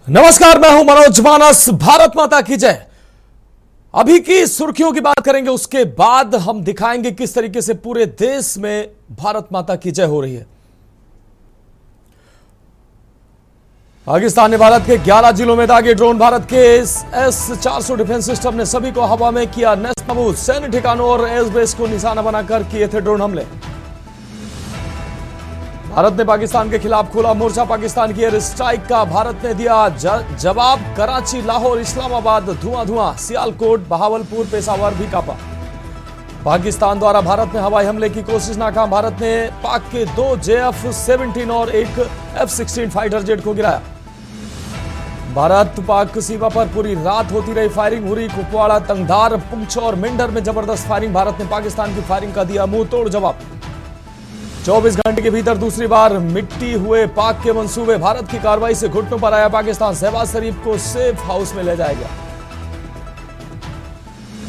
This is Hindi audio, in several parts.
नमस्कार, मैं हूं मनोज मानस। भारत माता की जय। अभी की सुर्खियों की बात करेंगे, उसके बाद हम दिखाएंगे किस तरीके से पूरे देश में भारत माता की जय हो रही है। पाकिस्तान ने भारत के 11 जिलों में दागे ड्रोन। भारत के S-400 डिफेंस सिस्टम ने सभी को हवा में किया नेस्तनाबूद। सैन्य ठिकानों और एयरबेस को निशाना बनाकर किए थे ड्रोन हमले। भारत ने पाकिस्तान के खिलाफ खोला मोर्चा। पाकिस्तान की एयर स्ट्राइक का भारत ने दिया जवाब। कराची, लाहौर, इस्लामाबाद धुआं धुआं। सियालकोट, बहावलपुर, पेशावर भी कांपा। पाकिस्तान द्वारा भारत में हवाई हमले की कोशिश नाकाम। भारत ने पाक के 2 JF-17 और एक F-16 फाइटर जेट को गिराया। भारत पाक सीमा पर पूरी रात होती रही फायरिंग। हुरी, कुपवाड़ा, तंगधार, पुंछ और मेंढर में जबरदस्त फायरिंग। भारत ने पाकिस्तान की फायरिंग का दिया मुंह तोड़ जवाब। 24 घंटे के भीतर दूसरी बार मिट्टी हुए पाक के मंसूबे। भारत की कार्रवाई से घुटनों पर आया पाकिस्तान। शहबाज शरीफ को सेफ हाउस में ले जाएगा।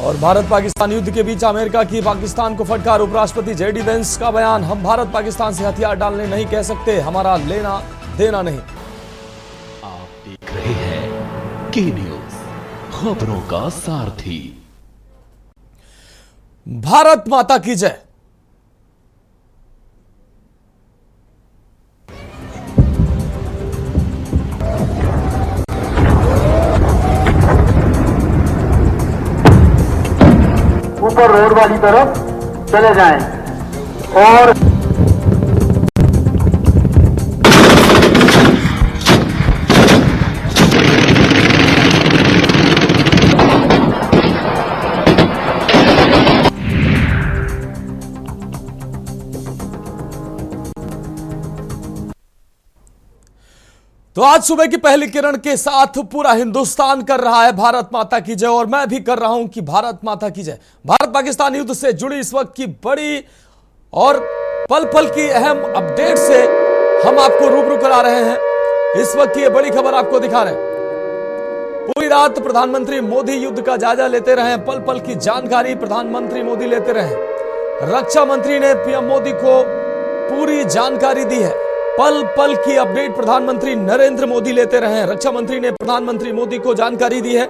और भारत पाकिस्तान युद्ध के बीच अमेरिका की पाकिस्तान को फटकार। उपराष्ट्रपति JD वेंस का बयान, हम भारत पाकिस्तान से हथियार डालने नहीं कह सकते, हमारा लेना देना नहीं। आप देख रहे हैं के न्यूज, खबरों का सारथी। भारत माता की जय। ऊपर रोड वाली तरफ चले जाएं और तो आज सुबह की पहली किरण के साथ पूरा हिंदुस्तान कर रहा है भारत माता की जय, और मैं भी कर रहा हूं कि भारत माता की जय। भारत पाकिस्तान युद्ध से जुड़ी इस वक्त की बड़ी और पल पल की अहम अपडेट से हम आपको रूबरू करा रहे हैं। इस वक्त की ये बड़ी खबर आपको दिखा रहे हैं। पूरी रात प्रधानमंत्री मोदी युद्ध का जायजा लेते रहे। पल पल की जानकारी प्रधानमंत्री मोदी लेते रहे। रक्षा मंत्री ने PM मोदी को पूरी जानकारी दी है। पल पल की अपडेट प्रधानमंत्री नरेंद्र मोदी लेते रहे हैं। रक्षा मंत्री ने प्रधानमंत्री मोदी को जानकारी दी है।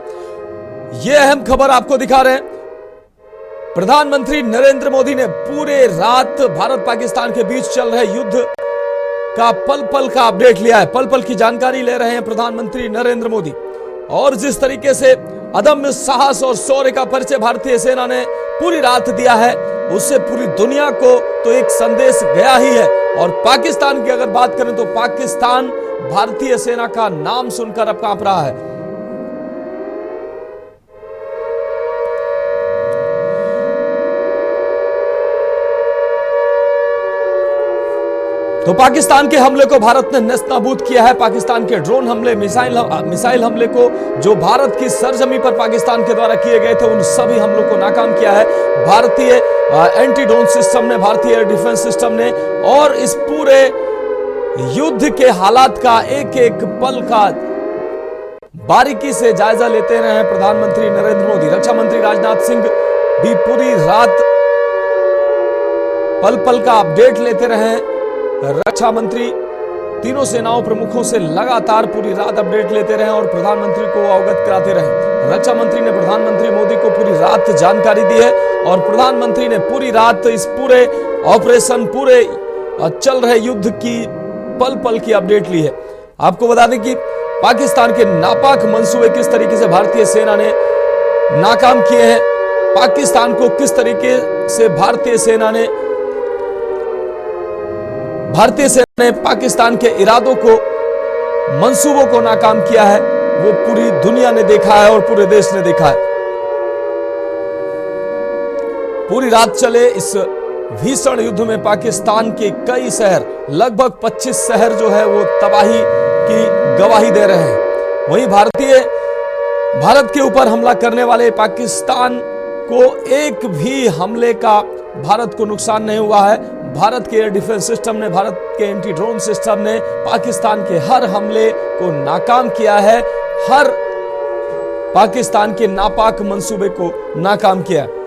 यह अहम खबर आपको दिखा रहे हैं। प्रधानमंत्री नरेंद्र मोदी ने पूरे रात भारत पाकिस्तान के बीच चल रहे युद्ध का पल पल का अपडेट लिया है। पल पल की जानकारी ले रहे हैं प्रधानमंत्री नरेंद्र मोदी। और जिस तरीके से अदम्य साहस और शौर्य का परिचय भारतीय सेना ने पूरी रात दिया है, उससे पूरी दुनिया को तो एक संदेश गया ही है। और पाकिस्तान की अगर बात करें तो पाकिस्तान भारतीय सेना का नाम सुनकर अब कांप रहा है। तो पाकिस्तान के हमले को भारत ने नेस्तनाबूद किया है। पाकिस्तान के ड्रोन हमले, मिसाइल हमले को जो भारत की सरजमी पर पाकिस्तान के द्वारा किए गए थे, उन सभी हमलों को नाकाम किया है भारतीय एंटी ड्रोन सिस्टम ने, भारतीय एयर डिफेंस सिस्टम ने। और इस पूरे युद्ध के हालात का एक एक पल का बारीकी से जायजा लेते रहे हैं प्रधानमंत्री नरेंद्र मोदी। रक्षा मंत्री राजनाथ सिंह भी पूरी रात पल पल का अपडेट लेते रहे। रक्षा मंत्री तीनों सेनाओं प्रमुखों से लगातार पूरी रात अपडेट लेते रहे और प्रधानमंत्री को अवगत कराते रहे। रक्षा मंत्री ने प्रधानमंत्री मोदी को पूरी रात जानकारी दी है और प्रधानमंत्री ने पूरी रात इस पूरे ऑपरेशन, पूरे चल रहे युद्ध की पल पल की अपडेट ली है। आपको बता दें कि पाकिस्तान के नापाक मंसूबे किस तरीके से भारतीय सेना ने नाकाम किए हैं, पाकिस्तान को किस तरीके से भारतीय सेना ने पाकिस्तान के इरादों को, मंसूबों को नाकाम किया है, वो पूरी दुनिया ने देखा है और पूरे देश ने देखा है। पूरी रात चले इस भीषण युद्ध में पाकिस्तान के कई शहर, लगभग 25 शहर जो है वो तबाही की गवाही दे रहे हैं। वहीं भारत के ऊपर हमला करने वाले पाकिस्तान को एक भी हमले का भारत को नुकसान नहीं हुआ है। भारत के एयर डिफेंस सिस्टम ने, भारत के एंटी ड्रोन सिस्टम ने पाकिस्तान के हर हमले को नाकाम किया है, हर पाकिस्तान के नापाक मंसूबे को नाकाम किया है।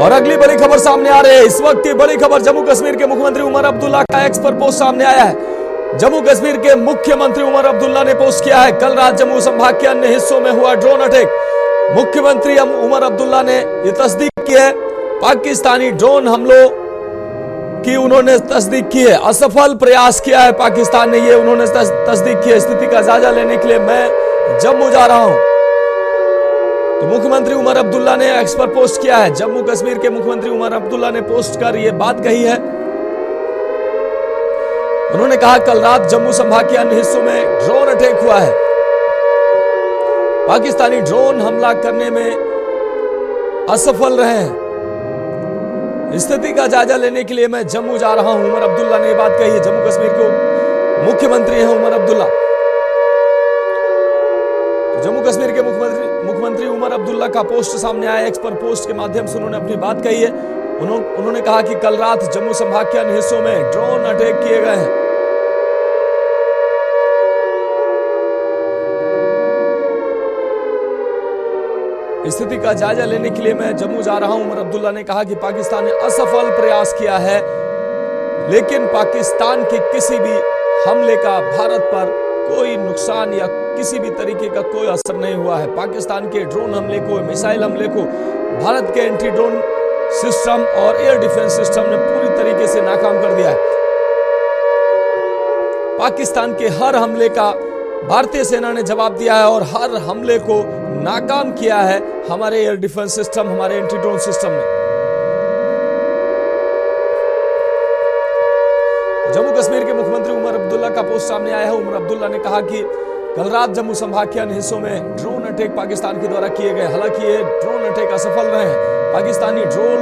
और अगली बड़ी खबर सामने आ रही है। इस वक्त की बड़ी खबर जम्मू कश्मीर के मुख्यमंत्री उमर अब्दुल्ला का एक्स पर पोस्ट सामने आया है। जम्मू कश्मीर के मुख्यमंत्री उमर अब्दुल्ला ने पोस्ट किया है, कल रात जम्मू संभाग के अन्य हिस्सों में हुआ ड्रोन अटैक। मुख्यमंत्री उमर अब्दुल्ला ने यह तस्दीक की है, पाकिस्तानी ड्रोन हमलों की उन्होंने तस्दीक की है। असफल प्रयास किया है पाकिस्तान ने, ये उन्होंने तस्दीक की है। स्थिति का जायजा लेने के लिए मैं जम्मू जा रहा हूं, तो मुख्यमंत्री उमर अब्दुल्ला ने एक्स पर पोस्ट किया है। जम्मू कश्मीर के मुख्यमंत्री उमर अब्दुल्ला ने पोस्ट कर यह बात कही है। उन्होंने कहा, कल रात जम्मू संभाग के अन्य हिस्सों में ड्रोन अटैक हुआ है। पाकिस्तानी ड्रोन हमला करने में असफल रहे हैं। स्थिति का जायजा लेने के लिए मैं जम्मू जा रहा हूं, उमर अब्दुल्ला ने यह बात कही है। जम्मू कश्मीर के मुख्यमंत्री हैं उमर अब्दुल्ला। जम्मू कश्मीर के मुख्यमंत्री उमर अब्दुल्ला का पोस्ट सामने आया। एक्स पर पोस्ट के माध्यम से उन्होंने अपनी बात कही है। उन्होंने कहा कि कल रात जम्मू संभाग के अन्य हिस्सों में ड्रोन अटैक किए गए हैं। स्थिति का जायजा लेने के लिए मैं जम्मू जा रहा हूं। उमर अब्दुल्ला ने कहा कि पाकिस्तान ने असफल प्रयास किया है, लेकिन पाकिस्तान के किसी भी हमले का भारत पर कोई नुकसान या किसी भी तरीके का कोई असर नहीं हुआ है। पाकिस्तान के ड्रोन हमले को, मिसाइल हमले को भारत के एंटी ड्रोन सिस्टम और एयर डिफेंस सिस्टम ने पूरी तरीके से नाकाम कर दिया है। पाकिस्तान के हर हमले का भारतीय सेना ने जवाब दिया है और हर हमले को नाकाम किया है हमारे एयर डिफेंस सिस्टम, हमारे एंटी ड्रोन सिस्टम ने। जम्मू कश्मीर के मुख्यमंत्री उमर अब्दुल्ला का पोस्ट सामने आया है। उमर अब्दुल्ला ने कहा कि कल रात जम्मू संभाग के अन्य हिस्सों में ड्रोन अटैक पाकिस्तान के द्वारा किए गए। हालांकि ये ड्रोन अटैक असफल रहे हैं। पाकिस्तानी ड्रोन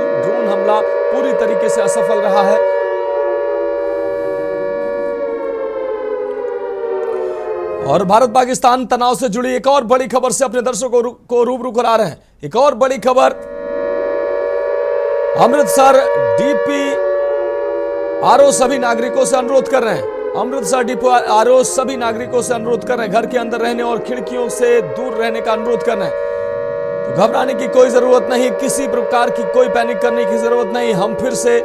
हमला पूरी तरीके से असफल रहा है। और भारत पाकिस्तान तनाव से जुड़ी एक और बड़ी खबर से अपने दर्शकों को रूबरू करा रहे हैं। एक और बड़ी खबर, अमृतसर DPRO सभी नागरिकों से अनुरोध कर रहे हैं। अमृतसर DPRO सभी नागरिकों से अनुरोध कर रहे हैं, घर के अंदर रहने और खिड़कियों से दूर रहने का अनुरोध कर रहे हैं। तो घबराने की कोई जरूरत नहीं, किसी प्रकार की कोई पैनिक करने की जरूरत नहीं। हम फिर से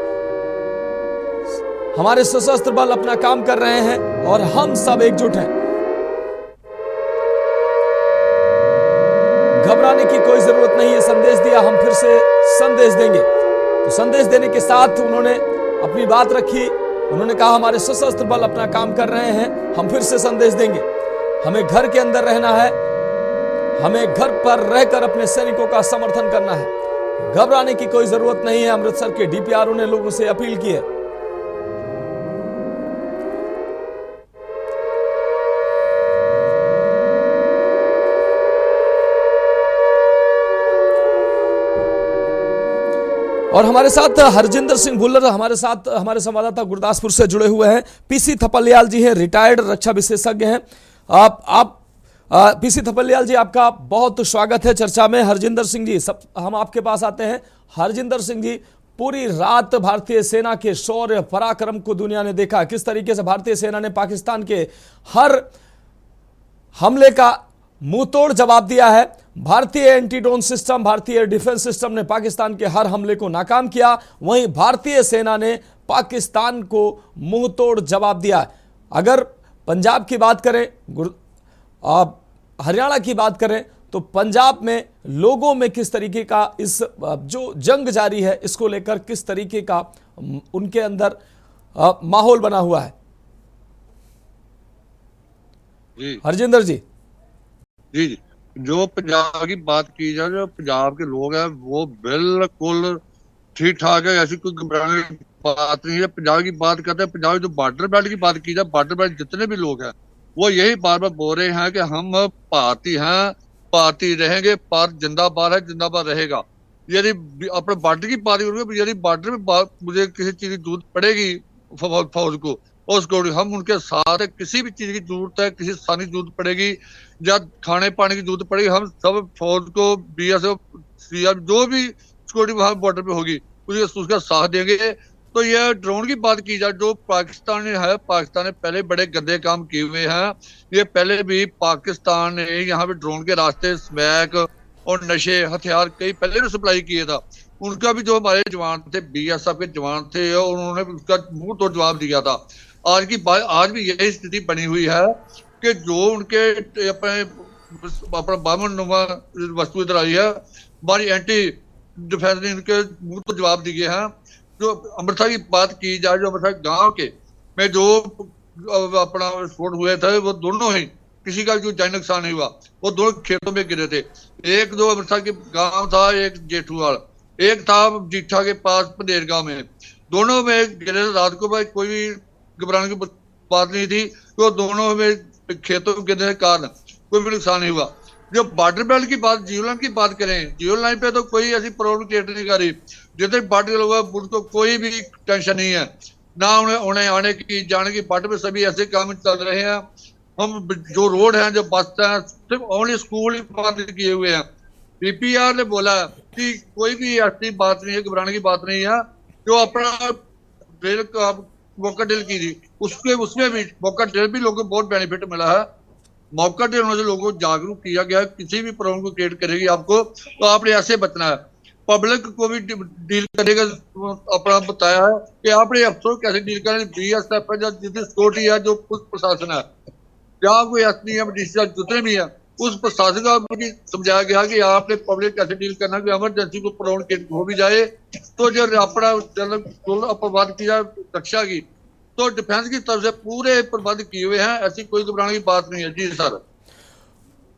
हमारे सशस्त्र बल अपना काम कर रहे हैं और हम सब एकजुट हैं। घबराने की कोई जरूरत नहीं है, संदेश दिया, हम फिर से संदेश देंगे। तो संदेश देने के साथ उन्होंने अपनी बात रखी। उन्होंने कहा, हमारे सशस्त्र बल अपना काम कर रहे हैं, हम फिर से संदेश देंगे। हमें घर के अंदर रहना है, हमें घर पर रहकर अपने सैनिकों का समर्थन करना है। घबराने की कोई जरूरत नहीं है। अमृतसर के DPRO ने लोगों से अपील की है। और हमारे साथ हरजिंदर सिंह भुल्लर हमारे साथ, हमारे संवाददाता गुरदासपुर से जुड़े हुए हैं। PC थपलियाल जी हैं, रिटायर्ड रक्षा विशेषज्ञ हैं। आप PC थपलियाल जी, आपका बहुत स्वागत है चर्चा में। हरजिंदर सिंह जी, हम आपके पास आते हैं। हरजिंदर सिंह जी, पूरी रात भारतीय सेना के शौर्य पराक्रम को दुनिया ने देखा। किस तरीके से भारतीय सेना ने पाकिस्तान के हर हमले का मुंहतोड़ जवाब दिया है। भारतीय एंटी ड्रोन सिस्टम, भारतीय डिफेंस सिस्टम ने पाकिस्तान के हर हमले को नाकाम किया। वहीं भारतीय सेना ने पाकिस्तान को मुंहतोड़ जवाब दिया। अगर पंजाब की बात करें, हरियाणा की बात करें, तो पंजाब में लोगों में किस तरीके का इस जो जंग जारी है इसको लेकर किस तरीके का उनके अंदर माहौल बना हुआ है? जी हरजिंदर जी। जी जी, जो पंजाब की बात की जाए, जो पंजाब के लोग हैं वो बिल्कुल ठीक ठाक है। ऐसी कोई घबराने की बात नहीं है। पंजाब की बात करते हैं, पंजाब जो बॉर्डर बेल्ट की बात की जाए, बॉर्डर बेल्ट जितने भी लोग हैं वो यही बार बार बोल रहे हैं कि हम भारतीय हैं, भारतीय रहेंगे, भारत जिंदाबाद है, जिंदाबाद रहेगा। यदि अपने बॉर्डर की बात करूंगे, यदि बॉर्डर में मुझे किसी चीज की जरूरत पड़ेगी फौज को, उसको हम उनके साथ है। किसी भी चीज की जरूरत है, किसी स्थानीय जरूरत पड़ेगी या खाने पानी की जरूरत पड़ेगी, हम सब फौज को, BSF, CR, जो भी सिक्योरिटी वहां बॉर्डर पे होगी उसका साथ देंगे। तो ये ड्रोन की बात की जाए, जो पाकिस्तान है, पाकिस्तान ने पहले बड़े गंदे काम किए हुए हैं। ये पहले भी पाकिस्तान ने यहाँ पे ड्रोन के रास्ते स्मैक और नशे हथियार कई पहले ने सप्लाई किए था। उनका भी जो हमारे जवान थे, बीएसएफ के जवान थे, और उन्होंने उसका मुंह तोड़ जवाब दिया था। आज भी यही स्थिति बनी हुई है कि जो उनके अपना बामन नुमा वस्तु इधर आई है, हमारी एंटी डिफेंस ने इनके मुंह तो जवाब दिए हैं। जो अमृतसर की बात की जाए, जो अमृतसर गांव के में जो अपना विस्फोट हुए थे, वो दोनों ही किसी का जो जान नुकसान नहीं हुआ, वो दोनों खेतों में गिरे थे। एक जो अमृतसर के गांव था, एक जेठूवाल, एक था जीठा के पास पंदेर गांव में। दोनों में गिरे रात को, भाई कोई भी घबराने की बात नहीं थी। तो दोनों में खेतों में गिरने के कारण कोई भी नुकसान नहीं हुआ। जो बॉर्डर बेल्ट की बात, जियो लाइन की बात करें, जियो लाइन पे तो कोई ऐसी प्रॉब्लम क्रिएट नहीं कर रही। जितने बॉर्डर लोग हैं उनको कोई भी टेंशन नहीं है, ना उन्हें आने की जाने की। बॉर्डर पे सभी ऐसे काम चल रहे हैं। हम जो रोड हैं, जो बस हैं, सिर्फ ओनली स्कूल ही बंद किए हुए हैं। पीपीआर ने बोला कि कोई भी ऐसी बात नहीं है, घबराने की बात नहीं है। जो अपना रेल का मौका ड्रिल की थी, उसमें भी मौका ड्रिल भी लोगों को बहुत बेनिफिट मिला है। मौका ड्रिल होने से लोगों को जागरूक किया गया है। किसी भी प्रॉब्लम को क्रिएट करेगी आपको, तो आपने ऐसे बचना है। पब्लिक को भी डील करने का अपना बताया है कि आपने अफसरों कैसे डील करें। बीएसएफ है, जितनी सिक्योरिटी है, जो पुलिस प्रशासन है, या कोई एसपी है, डीसी जितने भी है, उस प्रशासन को समझाया गया कि आपने पब्लिक कैसे डील करना। कि इमरजेंसी को प्रॉब्लम हो भी जाए तो जो अपना प्रबंध किया रक्षा की, तो डिफेंस की तरफ से पूरे प्रबंध किए हुए हैं। ऐसी कोई घबराने की बात नहीं है। जी सर।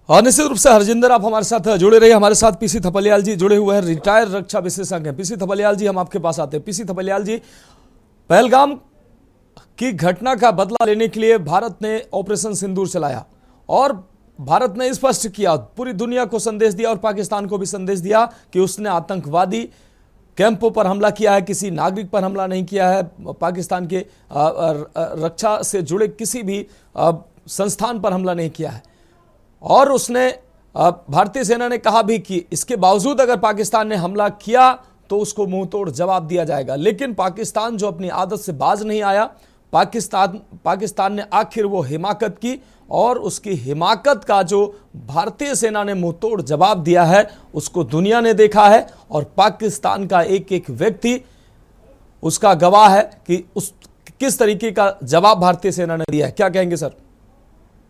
और निश्चित रूप से हरजिंदर, आप हमारे साथ जुड़े रहिए। हमारे साथ पीसी थपलियाल जी जुड़े हुए हैं, रिटायर रक्षा विशेषज्ञ हैं। पीसी थपलियाल जी, हम आपके पास आते हैं। पीसी थपलियाल जी, पहलगाम की घटना का बदला लेने के लिए भारत ने ऑपरेशन सिंदूर चलाया, और भारत ने स्पष्ट किया, पूरी दुनिया को संदेश दिया और पाकिस्तान को भी संदेश दिया कि उसने आतंकवादी कैंपों पर हमला किया है, किसी नागरिक पर हमला नहीं किया है। पाकिस्तान के रक्षा से जुड़े किसी भी संस्थान पर हमला नहीं किया है। और उसने भारतीय सेना ने कहा भी कि इसके बावजूद अगर पाकिस्तान ने हमला किया तो उसको मुंह तोड़ जवाब दिया जाएगा। लेकिन पाकिस्तान जो अपनी आदत से बाज नहीं आया, पाकिस्तान ने आखिर वो हिमाकत की, और उसकी हिमाकत का जो भारतीय सेना ने मुंह तोड़ जवाब दिया है, उसको दुनिया ने देखा है। और पाकिस्तान का एक एक व्यक्ति उसका गवाह है कि उस किस तरीके का जवाब भारतीय सेना ने दिया है। क्या कहेंगे सर?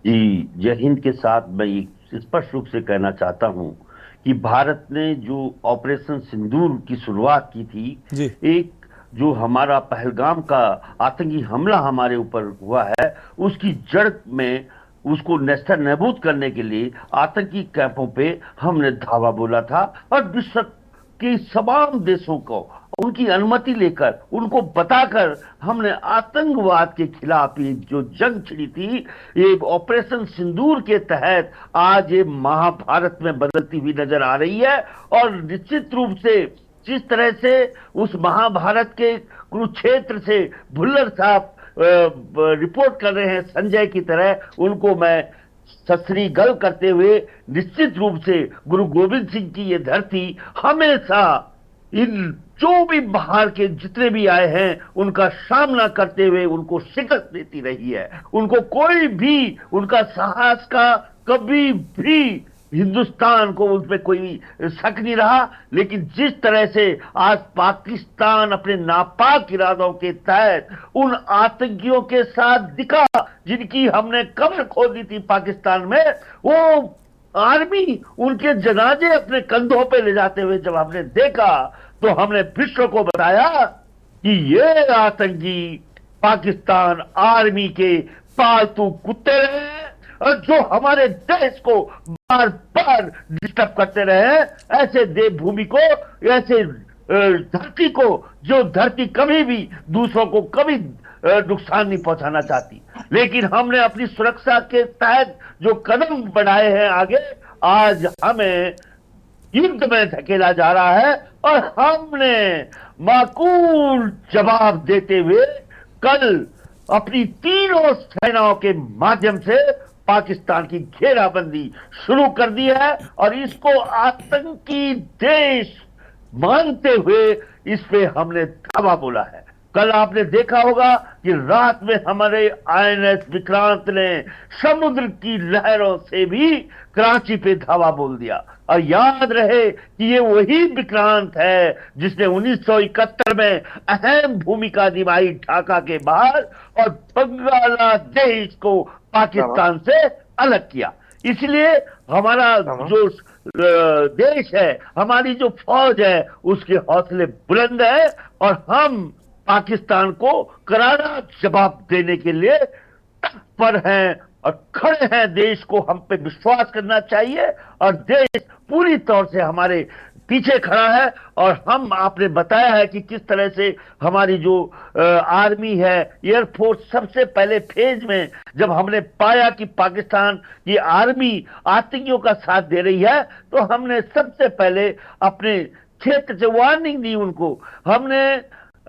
जी, जय हिंद के साथ मैं स्पष्ट रूप से कहना चाहता हूं कि भारत ने जो ऑपरेशन सिंदूर की शुरुआत की थी जी। एक जो हमारा पहलगाम का आतंकी हमला हमारे ऊपर हुआ है, उसकी जड़ में उसको नेस्तर नबूद करने के लिए आतंकी कैंपों पे हमने धावा बोला था। और विश्व के तमाम देशों को उनकी अनुमति लेकर, उनको बताकर हमने आतंकवाद के खिलाफ ये जो जंग छिड़ी थी, ये ऑपरेशन सिंदूर के तहत आज ये महाभारत में बदलती हुई नजर आ रही है। और निश्चित रूप से जिस तरह से उस महाभारत के कुरुक्षेत्र से भुल्लर साहब रिपोर्ट कर रहे हैं संजय की तरह, उनको मैं सत श्री गल करते हुए, निश्चित रूप से गुरु गोविंद सिंह की ये धरती हमेशा इन जो भी बाहर के जितने भी आए हैं उनका सामना करते हुए उनको शिकस्त देती रही है। उनको कोई भी उनका साहस का कभी भी हिंदुस्तान को उस पर कोई शक नहीं रहा। लेकिन जिस तरह से आज पाकिस्तान अपने नापाक इरादों के तहत उन आतंकियों के साथ दिखा, जिनकी हमने कब्र खोद दी थी पाकिस्तान में, वो आर्मी उनके जनाजे अपने कंधों पे ले जाते हुए जब हमने देखा, तो हमने विश्व को बताया कि ये आतंकी पाकिस्तान आर्मी के पालतू कुत्ते रहे, और जो हमारे देश को बार बार डिस्टर्ब करते रहे। ऐसे देवभूमि को, ऐसे धरती को, जो धरती कभी भी दूसरों को कभी नुकसान नहीं पहुंचाना चाहती, लेकिन हमने अपनी सुरक्षा के तहत जो कदम बढ़ाए हैं आगे, आज हमें युद्ध में धकेला जा रहा है। और हमने माकूल जवाब देते हुए कल अपनी तीनों सेनाओं के माध्यम से पाकिस्तान की घेराबंदी शुरू कर दी है। और इसको आतंकी देश मानते हुए इस पे हमने धावा बोला है। कल आपने देखा होगा कि रात में हमारे आईएनएस विक्रांत ने समुद्र की लहरों से भी कराची पे धावा बोल दिया। और याद रहे कि ये वही विक्रांत है जिसने 1971 में अहम भूमिका निभाई ढाका के बाहर और बांग्लादेश को पाकिस्तान से अलग किया। इसलिए हमारा जो देश है, हमारी जो फौज है, उसके हौसले बुलंद है और हम पाकिस्तान को करारा जवाब देने के लिए तत्पर हैं और खड़े हैं। देश को हम पे विश्वास करना चाहिए और देश पूरी तौर से हमारे पीछे खड़ा है। और हम आपने बताया है कि किस तरह से हमारी जो आर्मी है, एयरफोर्स, सबसे पहले फेज में जब हमने पाया कि पाकिस्तान की आर्मी आतंकियों का साथ दे रही है, तो हमने सबसे पहले अपने क्षेत्र से वार्निंग दी उनको। हमने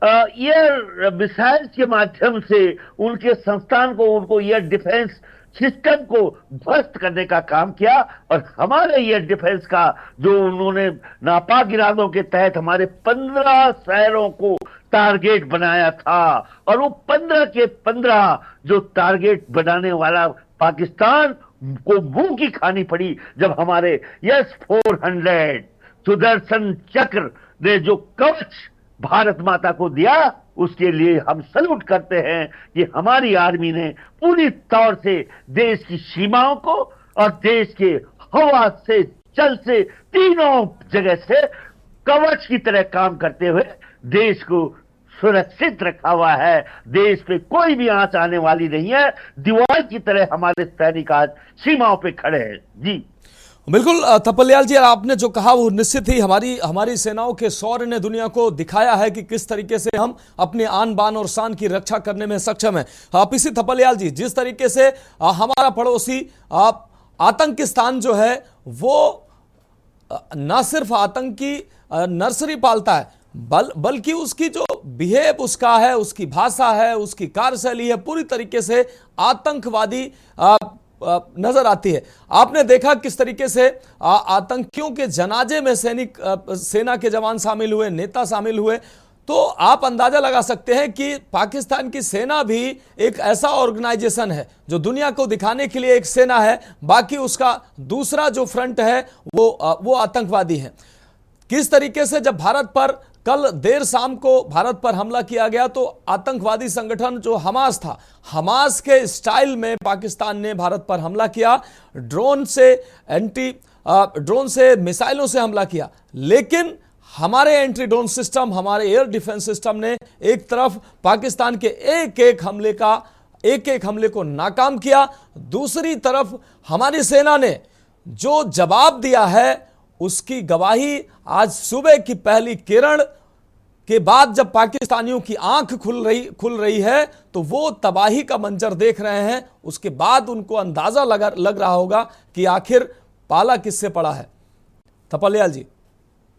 एयर मिसाइल्स के माध्यम से उनके संस्थान को, उनको एयर डिफेंस सिस्टम को ध्वस्त करने का काम किया। और हमारे एयर डिफेंस का जो उन्होंने नापाक इरादों के तहत हमारे 15 शहरों को टारगेट बनाया था, और वो 15 के 15 जो टारगेट बनाने वाला पाकिस्तान को मुंह की खानी पड़ी जब हमारे S-400 सुदर्शन चक्र ने जो कवच भारत माता को दिया। उसके लिए हम सल्यूट करते हैं कि हमारी आर्मी ने पूरी तौर से देश की सीमाओं को और देश के हवा से, जल से, तीनों जगह से कवच की तरह काम करते हुए देश को सुरक्षित रखा हुआ है। देश पे कोई भी आंच आने वाली नहीं है। दीवार की तरह हमारे सैनिक आज सीमाओं पे खड़े हैं। जी बिल्कुल तपलियाल जी, आपने जो कहा वो निश्चित ही हमारी सेनाओं के शौर्य ने दुनिया को दिखाया है कि किस तरीके से हम अपने आन बान और शान की रक्षा करने में सक्षम है। पीसी थपलियाल जी, जिस तरीके से हमारा पड़ोसी आतंकिस्तान जो है वो न सिर्फ आतंकी नर्सरी पालता है, बल्कि उसकी जो बिहेव उसका है, उसकी भाषा है, उसकी कार्यशैली है, पूरी तरीके से आतंकवादी नजर आती है। आपने देखा किस तरीके से आतंकियों के जनाजे में सेना के जवान शामिल हुए, नेता शामिल हुए। तो आप अंदाजा लगा सकते हैं कि पाकिस्तान की सेना भी एक ऐसा ऑर्गेनाइजेशन है जो दुनिया को दिखाने के लिए एक सेना है, बाकी उसका दूसरा जो फ्रंट है वो आतंकवादी है। किस तरीके से जब भारत पर कल देर शाम को भारत पर हमला किया गया तो आतंकवादी संगठन जो हमास था, हमास के स्टाइल में पाकिस्तान ने भारत पर हमला किया, ड्रोन से मिसाइलों से हमला किया। लेकिन हमारे एंटी ड्रोन सिस्टम, हमारे एयर डिफेंस सिस्टम ने एक तरफ पाकिस्तान के एक एक हमले को नाकाम किया, दूसरी तरफ हमारी सेना ने जो जवाब दिया है उसकी गवाही आज सुबह की पहली किरण के बाद जब पाकिस्तानियों की आंख खुल रही है तो वो तबाही का मंजर देख रहे हैं। उसके बाद उनको अंदाजा लग रहा होगा कि आखिर पाला किससे पड़ा है। तपलियाल जी।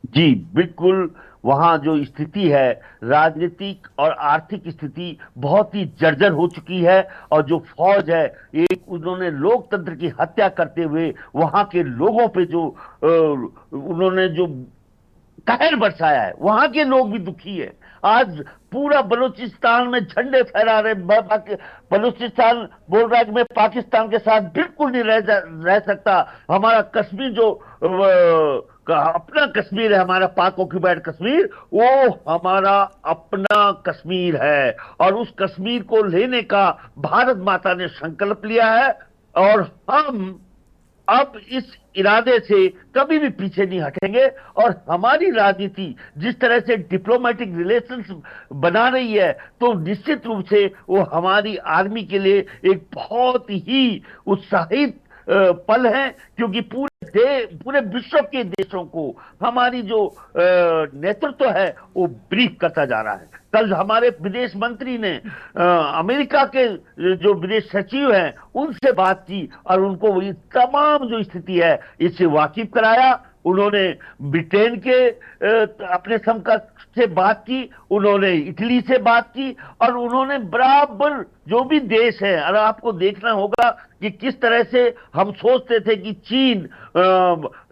जी बिल्कुल, वहां जो स्थिति है, राजनीतिक और आर्थिक स्थिति बहुत ही जर्जर हो चुकी है। और जो फौज है, एक उन्होंने लोकतंत्र की हत्या करते हुए वहां के लोगों पे जो उन्होंने जो कहर बरसाया है, वहां के लोग भी दुखी है। आज पूरा बलूचिस्तान में झंडे फहरा रहे, बलूचिस्तान बोल रहा है कि मैं पाकिस्तान के साथ बिल्कुल नहीं रह सकता। हमारा कश्मीर जो अपना कश्मीर है, हमारा पाक ऑक्यूपाइड कश्मीर, वो हमारा अपना कश्मीर है और उस कश्मीर को लेने का भारत माता ने संकल्प लिया है। और हम अब इस इरादे से कभी भी पीछे नहीं हटेंगे। और हमारी राजनीति जिस तरह से डिप्लोमेटिक रिलेशंस बना रही है, तो निश्चित रूप से वो हमारी आर्मी के लिए एक बहुत ही उत्साहित पल है, क्योंकि पूरे विश्व के देशों को हमारी जो नेतृत्व है वो ब्रीफ करता जा रहा है। कल हमारे विदेश मंत्री ने अमेरिका के जो विदेश सचिव हैं उनसे बात की और उनको ये तमाम जो स्थिति है इससे वाकिफ कराया। उन्होंने ब्रिटेन के अपने समकक्ष से बात की, उन्होंने इटली से बात की और उन्होंने बराबर जो भी देश है, और आपको देखना होगा कि किस तरह से हम सोचते थे कि चीन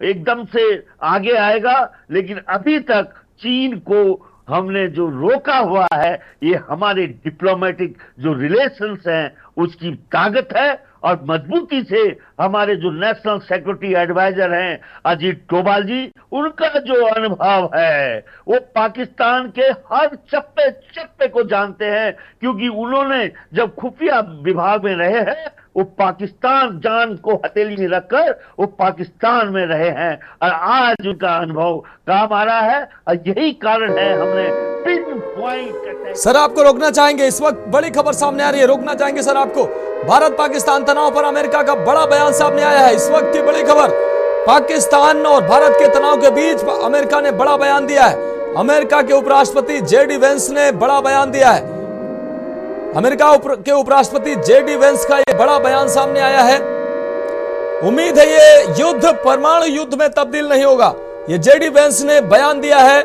एकदम से आगे आएगा, लेकिन अभी तक चीन को हमने जो रोका हुआ है ये हमारे डिप्लोमेटिक जो रिलेशंस हैं उसकी ताकत है, और मजबूती से हमारे जो नेशनल सिक्योरिटी एडवाइजर हैं अजीत डोभाल जी, उनका जो अनुभव है वो पाकिस्तान के हर चप्पे चप्पे को जानते हैं, क्योंकि उन्होंने जब खुफिया विभाग में रहे हैं वो पाकिस्तान जान को हथेली में रखकर वो पाकिस्तान में रहे हैं, और आज उनका अनुभव काम आ रहा है, और यही कारण है हमने पिन पॉइंट। सर आपको रोकना चाहेंगे, इस वक्त बड़ी खबर सामने आ रही है, रोकना चाहेंगे सर आपको। भारत पाकिस्तान तनाव पर अमेरिका का बड़ा बयान सामने आया है। इस वक्त की बड़ी खबर, पाकिस्तान और भारत के तनाव के बीच अमेरिका ने बड़ा बयान दिया है। अमेरिका के उपराष्ट्रपति जेडी वेंस ने बड़ा बयान दिया है। अमेरिका के उपराष्ट्रपति जेडी वेंस का यह बड़ा बयान सामने आया है। उम्मीद है ये युद्ध परमाणु युद्ध में तब्दील नहीं होगा, ये जेडी वेंस ने बयान दिया है।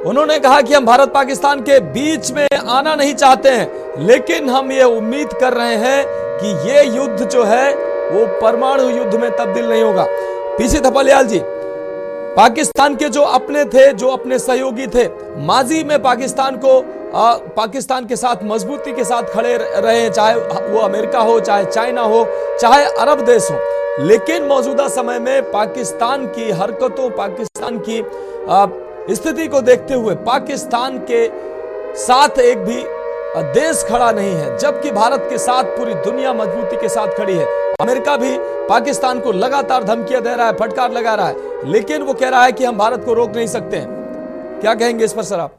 उन्होंने कहा कि हम भारत पाकिस्तान के बीच में आना नहीं चाहते हैं, लेकिन हम ये उम्मीद कर रहे हैं कि ये युद्ध जो है वो परमाणु युद्ध में तब्दील नहीं होगा। पीसी थपलियाल जी, पाकिस्तान के जो अपने थे, जो अपने सहयोगी थे, माजी में पाकिस्तान के साथ मजबूती के साथ खड़े रहे, चाहे वो अमेरिका हो, चाहे चाइना हो, चाहे अरब देश हो, लेकिन मौजूदा समय में पाकिस्तान की हरकतों, पाकिस्तान की स्थिति को देखते हुए पाकिस्तान के साथ एक भी देश खड़ा नहीं है, जबकि भारत के साथ पूरी दुनिया मजबूती के साथ खड़ी है। अमेरिका भी पाकिस्तान को लगातार धमकियां दे रहा है, फटकार लगा रहा है, लेकिन वो कह रहा है कि हम भारत को रोक नहीं सकते हैं। क्या कहेंगे इस पर सर आप?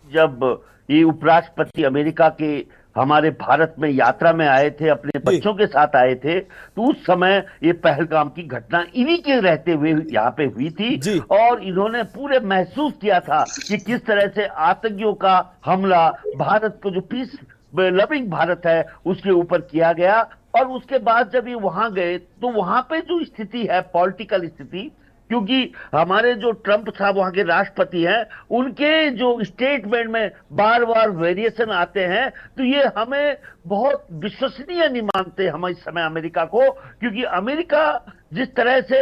जब ये उपराष्ट्रपति अमेरिका के हमारे भारत में यात्रा में आए थे, अपने बच्चों के साथ आए थे, तो उस समय ये पहलगाम की घटना इन्हीं के रहते हुए यहाँ पे हुई थी, और इन्होंने पूरे महसूस किया था कि किस तरह से आतंकियों का हमला भारत को, जो पीस लविंग भारत है, उसके ऊपर किया गया। और उसके बाद जब ये वहां गए तो वहां पे जो स्थिति है, पॉलिटिकल स्थिति, क्योंकि हमारे जो ट्रंप साहब वहां के राष्ट्रपति हैं, उनके जो स्टेटमेंट में बार बार वेरिएशन आते हैं, तो ये हमें बहुत विश्वसनीय नहीं मानते हम इस समय अमेरिका को, क्योंकि अमेरिका जिस तरह से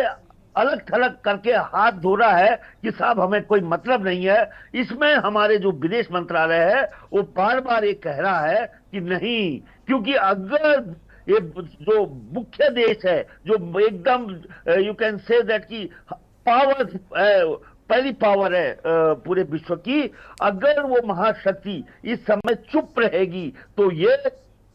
अलग थलग करके हाथ धो रहा है कि साहब हमें कोई मतलब नहीं है, इसमें हमारे जो विदेश मंत्रालय है वो बार बार ये कह रहा है कि नहीं, क्योंकि अगर ये जो मुख्य देश है, जो एकदम यू कैन से दैट की पावर, पहली पावर है पूरे विश्व की, अगर वो महाशक्ति इस समय चुप रहेगी तो ये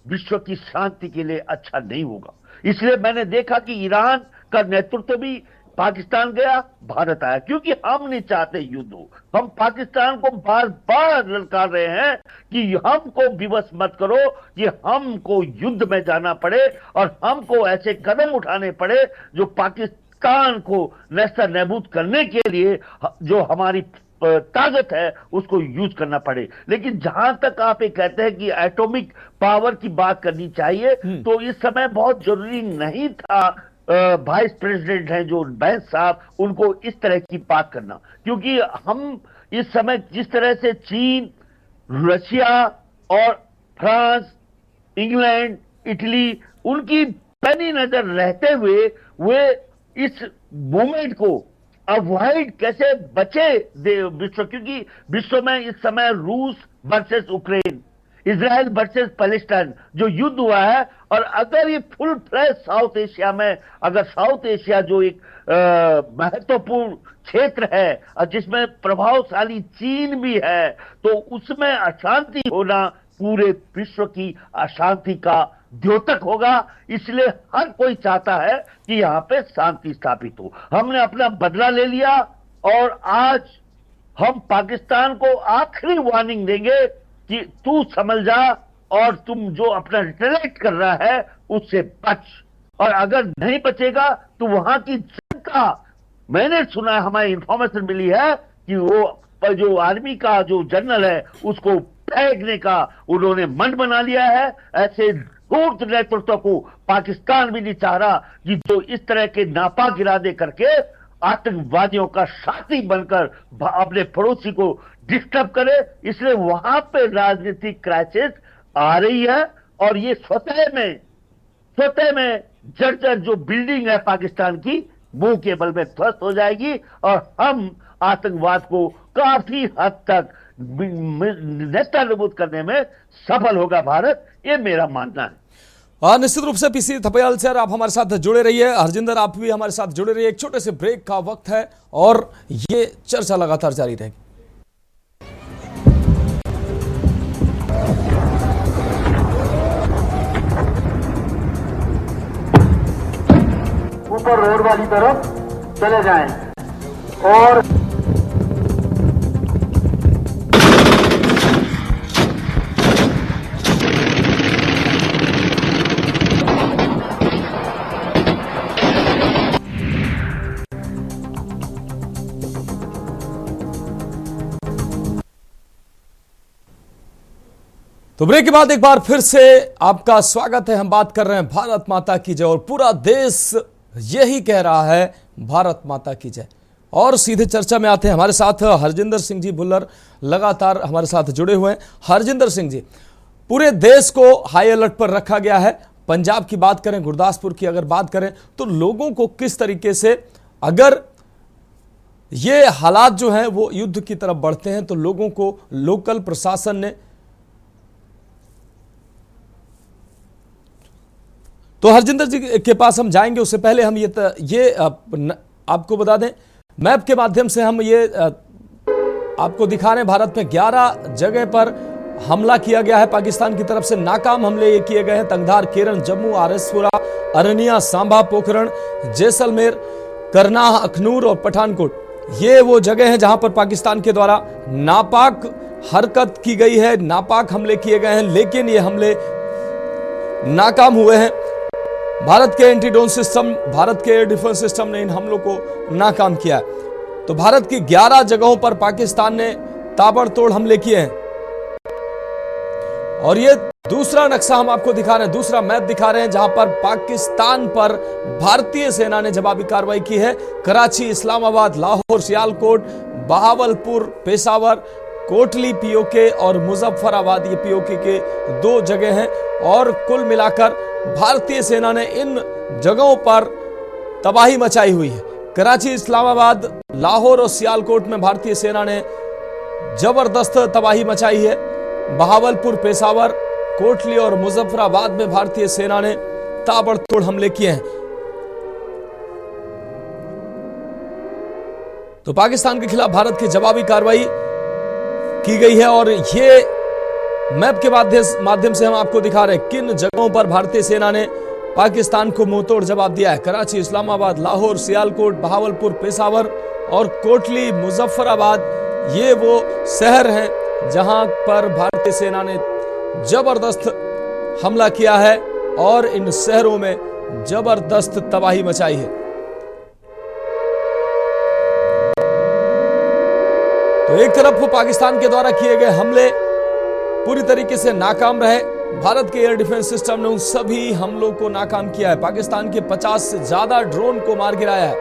विश्व की शांति के लिए अच्छा नहीं होगा। इसलिए मैंने देखा कि ईरान का नेतृत्व भी पाकिस्तान गया, भारत आया, क्योंकि हम नहीं चाहते युद्ध हो। हम पाकिस्तान को बार बार ललकार रहे हैं कि हमको विवश मत करो, कि हमको युद्ध में जाना पड़े और हमको ऐसे कदम उठाने पड़े जो पाकिस्तान को नेस्ता नेबूद करने के लिए जो हमारी ताकत है उसको यूज करना पड़े। लेकिन जहां तक आप ये कहते हैं कि एटॉमिक पावर की बात करनी चाहिए, तो इस समय बहुत जरूरी नहीं था वाइस प्रेसिडेंट हैं जो बैंस साहब, उनको इस तरह की बात करना, क्योंकि हम इस समय जिस तरह से चीन, रशिया और फ्रांस, इंग्लैंड, इटली, उनकी पैनी नजर रहते हुए वे इस मूवमेंट को अवॉइड कैसे बचे विश्व, क्योंकि विश्व में इस समय रूस versus Ukraine, Israel versus Palestine जो युद्ध हुआ है, और अगर ये फुल फ्लैश साउथ एशिया में, अगर साउथ एशिया जो एक महत्वपूर्ण क्षेत्र है और जिसमें प्रभावशाली चीन भी है, तो उसमें अशांति होना पूरे विश्व की अशांति का द्योतक होगा। इसलिए हर कोई चाहता है कि यहाँ पे शांति स्थापित हो। हमने अपना बदला ले लिया और आज हम पाकिस्तान को आखिरी वार्निंग देंगे कि तू समझ जा और तुम जो अपना रिटेलेट कर रहा है उससे बच, और अगर नहीं बचेगा तो वहां की जनता, मैंने सुना, हमारी इंफॉर्मेशन मिली है कि वो जो आर्मी का जो जनरल है उसको फेंकने का उन्होंने मन बना लिया है। ऐसे धूर्त नेतृत्व को पाकिस्तान भी नहीं चाह रहा कि जो इस तरह के नापाक इरादे करके आतंकवादियों का साथी बनकर अपने पड़ोसी को डिस्टर्ब करे। इसलिए वहां पे राजनीतिक क्राइसिस आ रही है, और ये स्वतः में जर्जर जो बिल्डिंग है पाकिस्तान की, मुंह के बल में ध्वस्त हो जाएगी और हम आतंकवाद को काफी हद तक नेस्तनाबूद करने में सफल होगा भारत, ये मेरा मानना है। निश्चित रूप से पीसी थपयाल सर आप हमारे साथ जुड़े रहिए, हरजिंदर आप भी हमारे साथ जुड़े रहिए। एक छोटे से ब्रेक का वक्त है और ये चर्चा लगातार जारी रहेगी। ऊपर रोड वाली तरफ चले जाएं और तो ब्रेक के बाद एक बार फिर से आपका स्वागत है। हम बात कर रहे हैं भारत माता की जय और पूरा देश यही कह रहा है भारत माता की जय। और सीधे चर्चा में आते हैं, हमारे साथ हरजिंदर सिंह जी भुल्लर लगातार हमारे साथ जुड़े हुए हैं। हरजिंदर सिंह जी, पूरे देश को हाई अलर्ट पर रखा गया है। पंजाब की बात करें, गुरदासपुर की अगर बात करें तो लोगों को किस तरीके से, अगर ये हालात जो हैं वो युद्ध की तरफ बढ़ते हैं तो लोगों को लोकल प्रशासन ने, तो हरजिंदर जी के पास हम जाएंगे, उससे पहले हम ये आपको बता दें, मैप के माध्यम से हम ये आपको दिखा रहे हैं भारत में 11 जगह पर हमला किया गया है पाकिस्तान की तरफ से। नाकाम हमले ये किए गए हैं तंगधार, केरन, जम्मू, आरएसपुरा, अरनिया, सांबा, पोखरण, जैसलमेर, करनाह, अखनूर और पठानकोट। ये वो जगह हैं जहां पर पाकिस्तान के द्वारा नापाक हरकत की गई है, नापाक हमले किए गए हैं, लेकिन ये हमले नाकाम हुए हैं। भारत के एंटी ड्रोन सिस्टम, भारत के एयर डिफेंस सिस्टम ने इन हमलों को नाकाम किया है। तो भारत की 11 जगहों पर पाकिस्तान ने ताबड़तोड़ हमले किए हैं। और ये दूसरा नक्शा हम आपको दिखा रहे हैं, दूसरा मैप दिखा रहे हैं जहां पर पाकिस्तान पर भारतीय सेना ने जवाबी कार्रवाई की है। कराची, इस्लामाबाद, लाहौर, सियालकोट, बहावलपुर, पेशावर, कोटली पीओके और मुजफ्फराबाद, ये पीओके के 2 जगह हैं। और कुल मिलाकर भारतीय सेना ने इन जगहों पर तबाही मचाई हुई है। कराची, इस्लामाबाद, लाहौर और सियालकोट में भारतीय सेना ने जबरदस्त तबाही मचाई है। बहावलपुर, पेशावर, कोटली और मुजफ्फराबाद में भारतीय सेना ने ताबड़तोड़ हमले किए हैं। तो पाकिस्तान के खिलाफ भारत की जवाबी कार्रवाई की गई है। और ये मैप के माध्यम से हम आपको दिखा रहे हैं किन जगहों पर भारतीय सेना ने पाकिस्तान को मुंहतोड़ जवाब दिया है। कराची, इस्लामाबाद, लाहौर, सियालकोट, बहावलपुर, पेशावर और कोटली, मुजफ्फराबाद, ये वो शहर हैं जहां पर भारतीय सेना ने जबरदस्त हमला किया है और इन शहरों में जबरदस्त तबाही मचाई है। तो एक तरफ पाकिस्तान के द्वारा किए गए हमले पूरी तरीके से नाकाम रहे। भारत के एयर डिफेंस सिस्टम ने उन सभी हमलों को नाकाम किया है। पाकिस्तान के 50 से ज्यादा ड्रोन को मार गिराया है।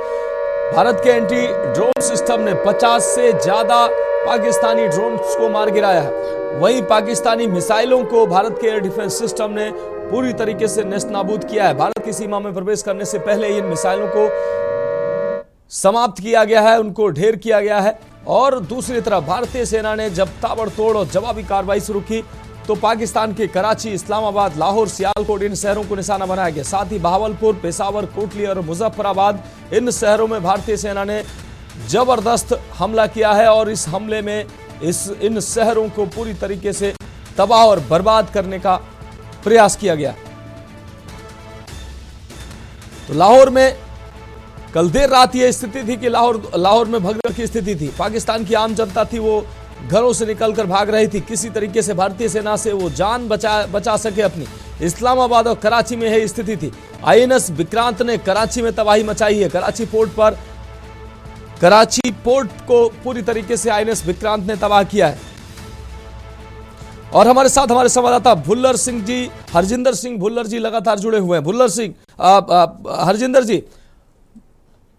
भारत के एंटी ड्रोन सिस्टम ने 50 से ज्यादा पाकिस्तानी ड्रोन्स को मार गिराया है। वहीं पाकिस्तानी मिसाइलों को भारत के एयर डिफेंस सिस्टम ने पूरी तरीके से नेस्तनाबूद किया है। भारत की सीमा में प्रवेश करने से पहले इन मिसाइलों को समाप्त किया गया है, उनको ढेर किया गया है। और दूसरी तरफ भारतीय सेना ने जब ताबड़तोड़ और जवाबी कार्रवाई शुरू की तो पाकिस्तान के कराची, इस्लामाबाद, लाहौर, सियालकोट, इन शहरों को निशाना बनाया गया। साथ ही बहावलपुर, पेशावर, कोटली और मुजफ्फराबाद, इन शहरों में भारतीय सेना ने जबरदस्त हमला किया है। और इस हमले में इन शहरों को पूरी तरीके से तबाह और बर्बाद करने का प्रयास किया गया। तो लाहौर में कल देर रात ये स्थिति थी कि लाहौर में भगदड़ की स्थिति थी। पाकिस्तान की आम जनता थी, वो घरों से निकलकर भाग रही थी। किसी तरीके से भारतीय सेना से वो जान बचा सके अपनी। इस्लामाबाद और कराची में यह स्थिति थी। आईएनएस विक्रांत ने कराची में तबाही मचाई है। कराची पोर्ट को पूरी तरीके से आईएनएस विक्रांत ने तबाह किया है। और हमारे साथ हमारे संवाददाता भुल्लर सिंह जी, हरजिंदर सिंह भुल्लर जी लगातार जुड़े हुए हैं। भुल्लर सिंह, हरजिंदर जी,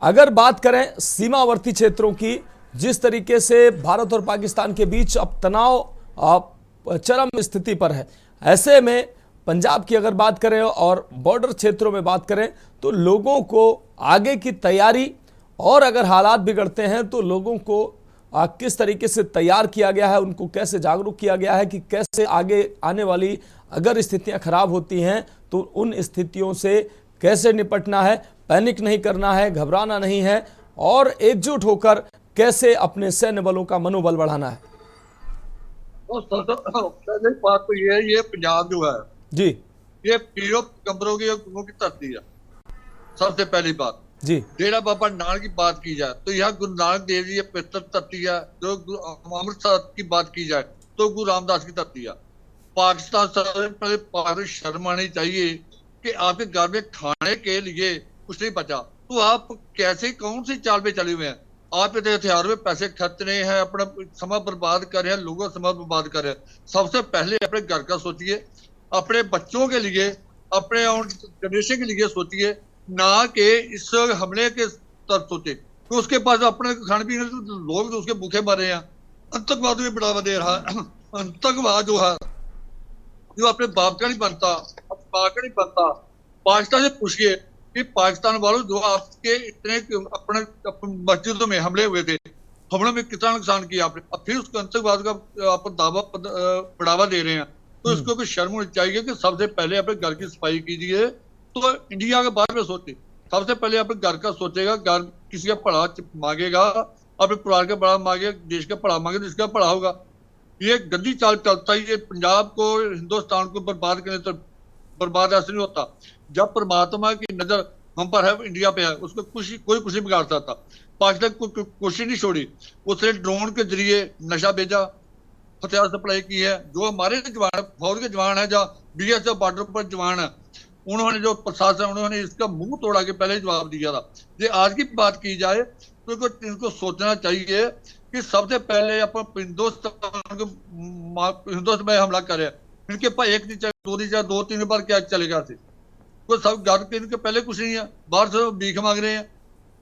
अगर बात करें सीमावर्ती क्षेत्रों की, जिस तरीके से भारत और पाकिस्तान के बीच अब तनाव चरम स्थिति पर है, ऐसे में पंजाब की अगर बात करें और बॉर्डर क्षेत्रों में बात करें तो लोगों को आगे की तैयारी, और अगर हालात बिगड़ते हैं तो लोगों को किस तरीके से तैयार किया गया है, उनको कैसे जागरूक किया गया है कि कैसे आगे आने वाली अगर स्थितियां खराब होती हैं तो उन स्थितियों से कैसे निपटना है, पैनिक नहीं करना है, घबराना नहीं है और एकजुट होकर कैसे अपने सैन्य बलों का मनोबल बढ़ाना है। पहले बात तो ये पंजाब जो है जी, ये पीरो पैगंबरों की धरती है। सबसे पहली बात जी, डेरा बाबा नानक की बात की जाए तो यह गुरु नानक देव जी पवित्र धरती है। जो अमृतसर की बात की जाए तो गुरु रामदास की धरती है। पाकिस्तान सबसे पहले पाकिस्तान शर्म आनी चाहिए कि आपके घर में खाने के लिए कुछ नहीं बचा तो आप कैसे कौन सी चाल पे चले हुए हैं। आप इतने हथियारों में पैसे खर्च रहे हैं, अपना समय बर्बाद कर रहे हैं, लोगों का समय बर्बाद कर रहे हैं। सबसे पहले अपने घर का सोचिए, अपने बच्चों के लिए, अपने जनरेशन के लिए सोचिए, ना कि इस हमले के तरफ सोचे। तो उसके पास अपने खाने पीने लोग तो उसके भूखे मर रहे हैं। आतंकवाद में बढ़ावा दे रहा है। आतंकवाद जो है जो अपने बाप का नहीं बनता, बाप का नहीं बनता। पाकिस्तान से पूछिए कि पाकिस्तान वालों जो आपके इतने अपने मस्जिदों में हमले हुए थे, हमलों में कितना नुकसान किया आपने, अब फिर उसको आतंकवाद का आप दावा बढ़ावा दे रहे हैं। तो इसको कोई शर्म होनी चाहिए कि सबसे पहले अपने घर की सफाई कीजिए। तो इंडिया के बारे में सोचे, सबसे पहले अपने घर का सोचेगा। घर किसी का पढ़ा मांगेगा, अपने परिवार का बड़ा मांगेगा, देश का पढ़ा मांगे तो इसका पढ़ा होगा। ये गंदी चाल चलता ही ये पंजाब को, हिंदुस्तान को बर्बाद करने तो बर्बाद ऐसे नहीं होता। जब परमात्मा की नजर हम पर है, इंडिया पे है, उसको कोई कुछ नहीं बिगाड़ सकता। पाकिस्तान को कोशिश नहीं छोड़ी, उसने ड्रोन के जरिए नशा भेजा, हथियार सप्लाई की है। जो हमारे जवान, फौज के जवान है, जहाँ BSF बॉर्डर पर जवान है, उन्होंने जो प्रशासन, उन्होंने इसका मुंह तोड़ा के पहले जवाब दिया था। ये आज की बात की जाए तो इनको सोचना चाहिए कि सबसे पहले अपन हिंदुस्तान में हमला करें। इनके पास एक नहीं चाहिए, दो तीन बार क्या चलेगा थे। तो सब घर के इनके पहले कुछ नहीं है, बाहर से भीख मांग रहे हैं।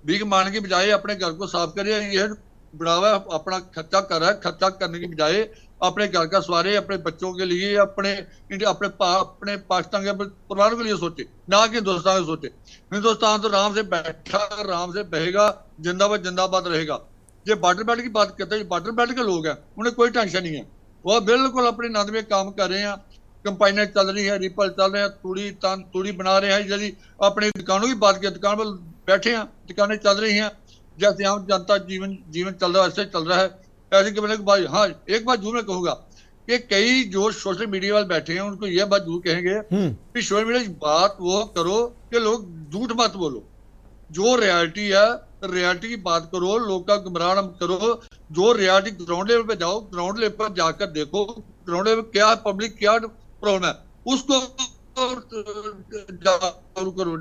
भीख मांगने की बजाय अपने घर को साफ करिए। यह बढ़ावा अपना खर्चा कर रहा है, खर्चा करने की बजाय अपने घर का सवारे, अपने बच्चों के लिए, अपने पाकिस्तान के परिवारों के लिए सोचे, ना कि हिंदुस्तान के सोचे। हिंदुस्तान तो आराम से बैठा, आराम से बहेगा, जिंदाबाद जिंदाबाद रहेगा। ये बॉर्डर बेल्ट की बात करते हैं, बॉर्डर बेल्ट के लोग हैं, उन्हें कोई टेंशन नहीं है। वह बिल्कुल अपने नंद में काम कर रहे हैं। कंपाइनें चल रही है, रिपल चल रहे हैं, तूड़ी बना रहे हैं। यदि अपनी दुकानों की बात करें, दुकान पर बैठे हैं, दुकानें चल रही हैं, जैसे आम जनता जीवन चल रहा है ऐसे चल रहा है। ऐसे कि मैंने भाई, हाँ एक बात जरूर मैं कहूंगा कि कई जो सोशल मीडिया वाले बैठे हैं उनको यह बात जरूर कहेंगे कि सोशल मीडिया की बात वो करो कि लोग झूठ मत बोलो। जो रियलिटी है, रियलिटी की बात करो, लोग का गुमराह करो। जो रियलिटी ग्राउंड लेवल पे जाओ, ग्राउंड लेवल पर जाकर देखो ग्राउंड लेवल क्या पब्लिक क्या प्रॉब्लम है, उसको जागरूक करो।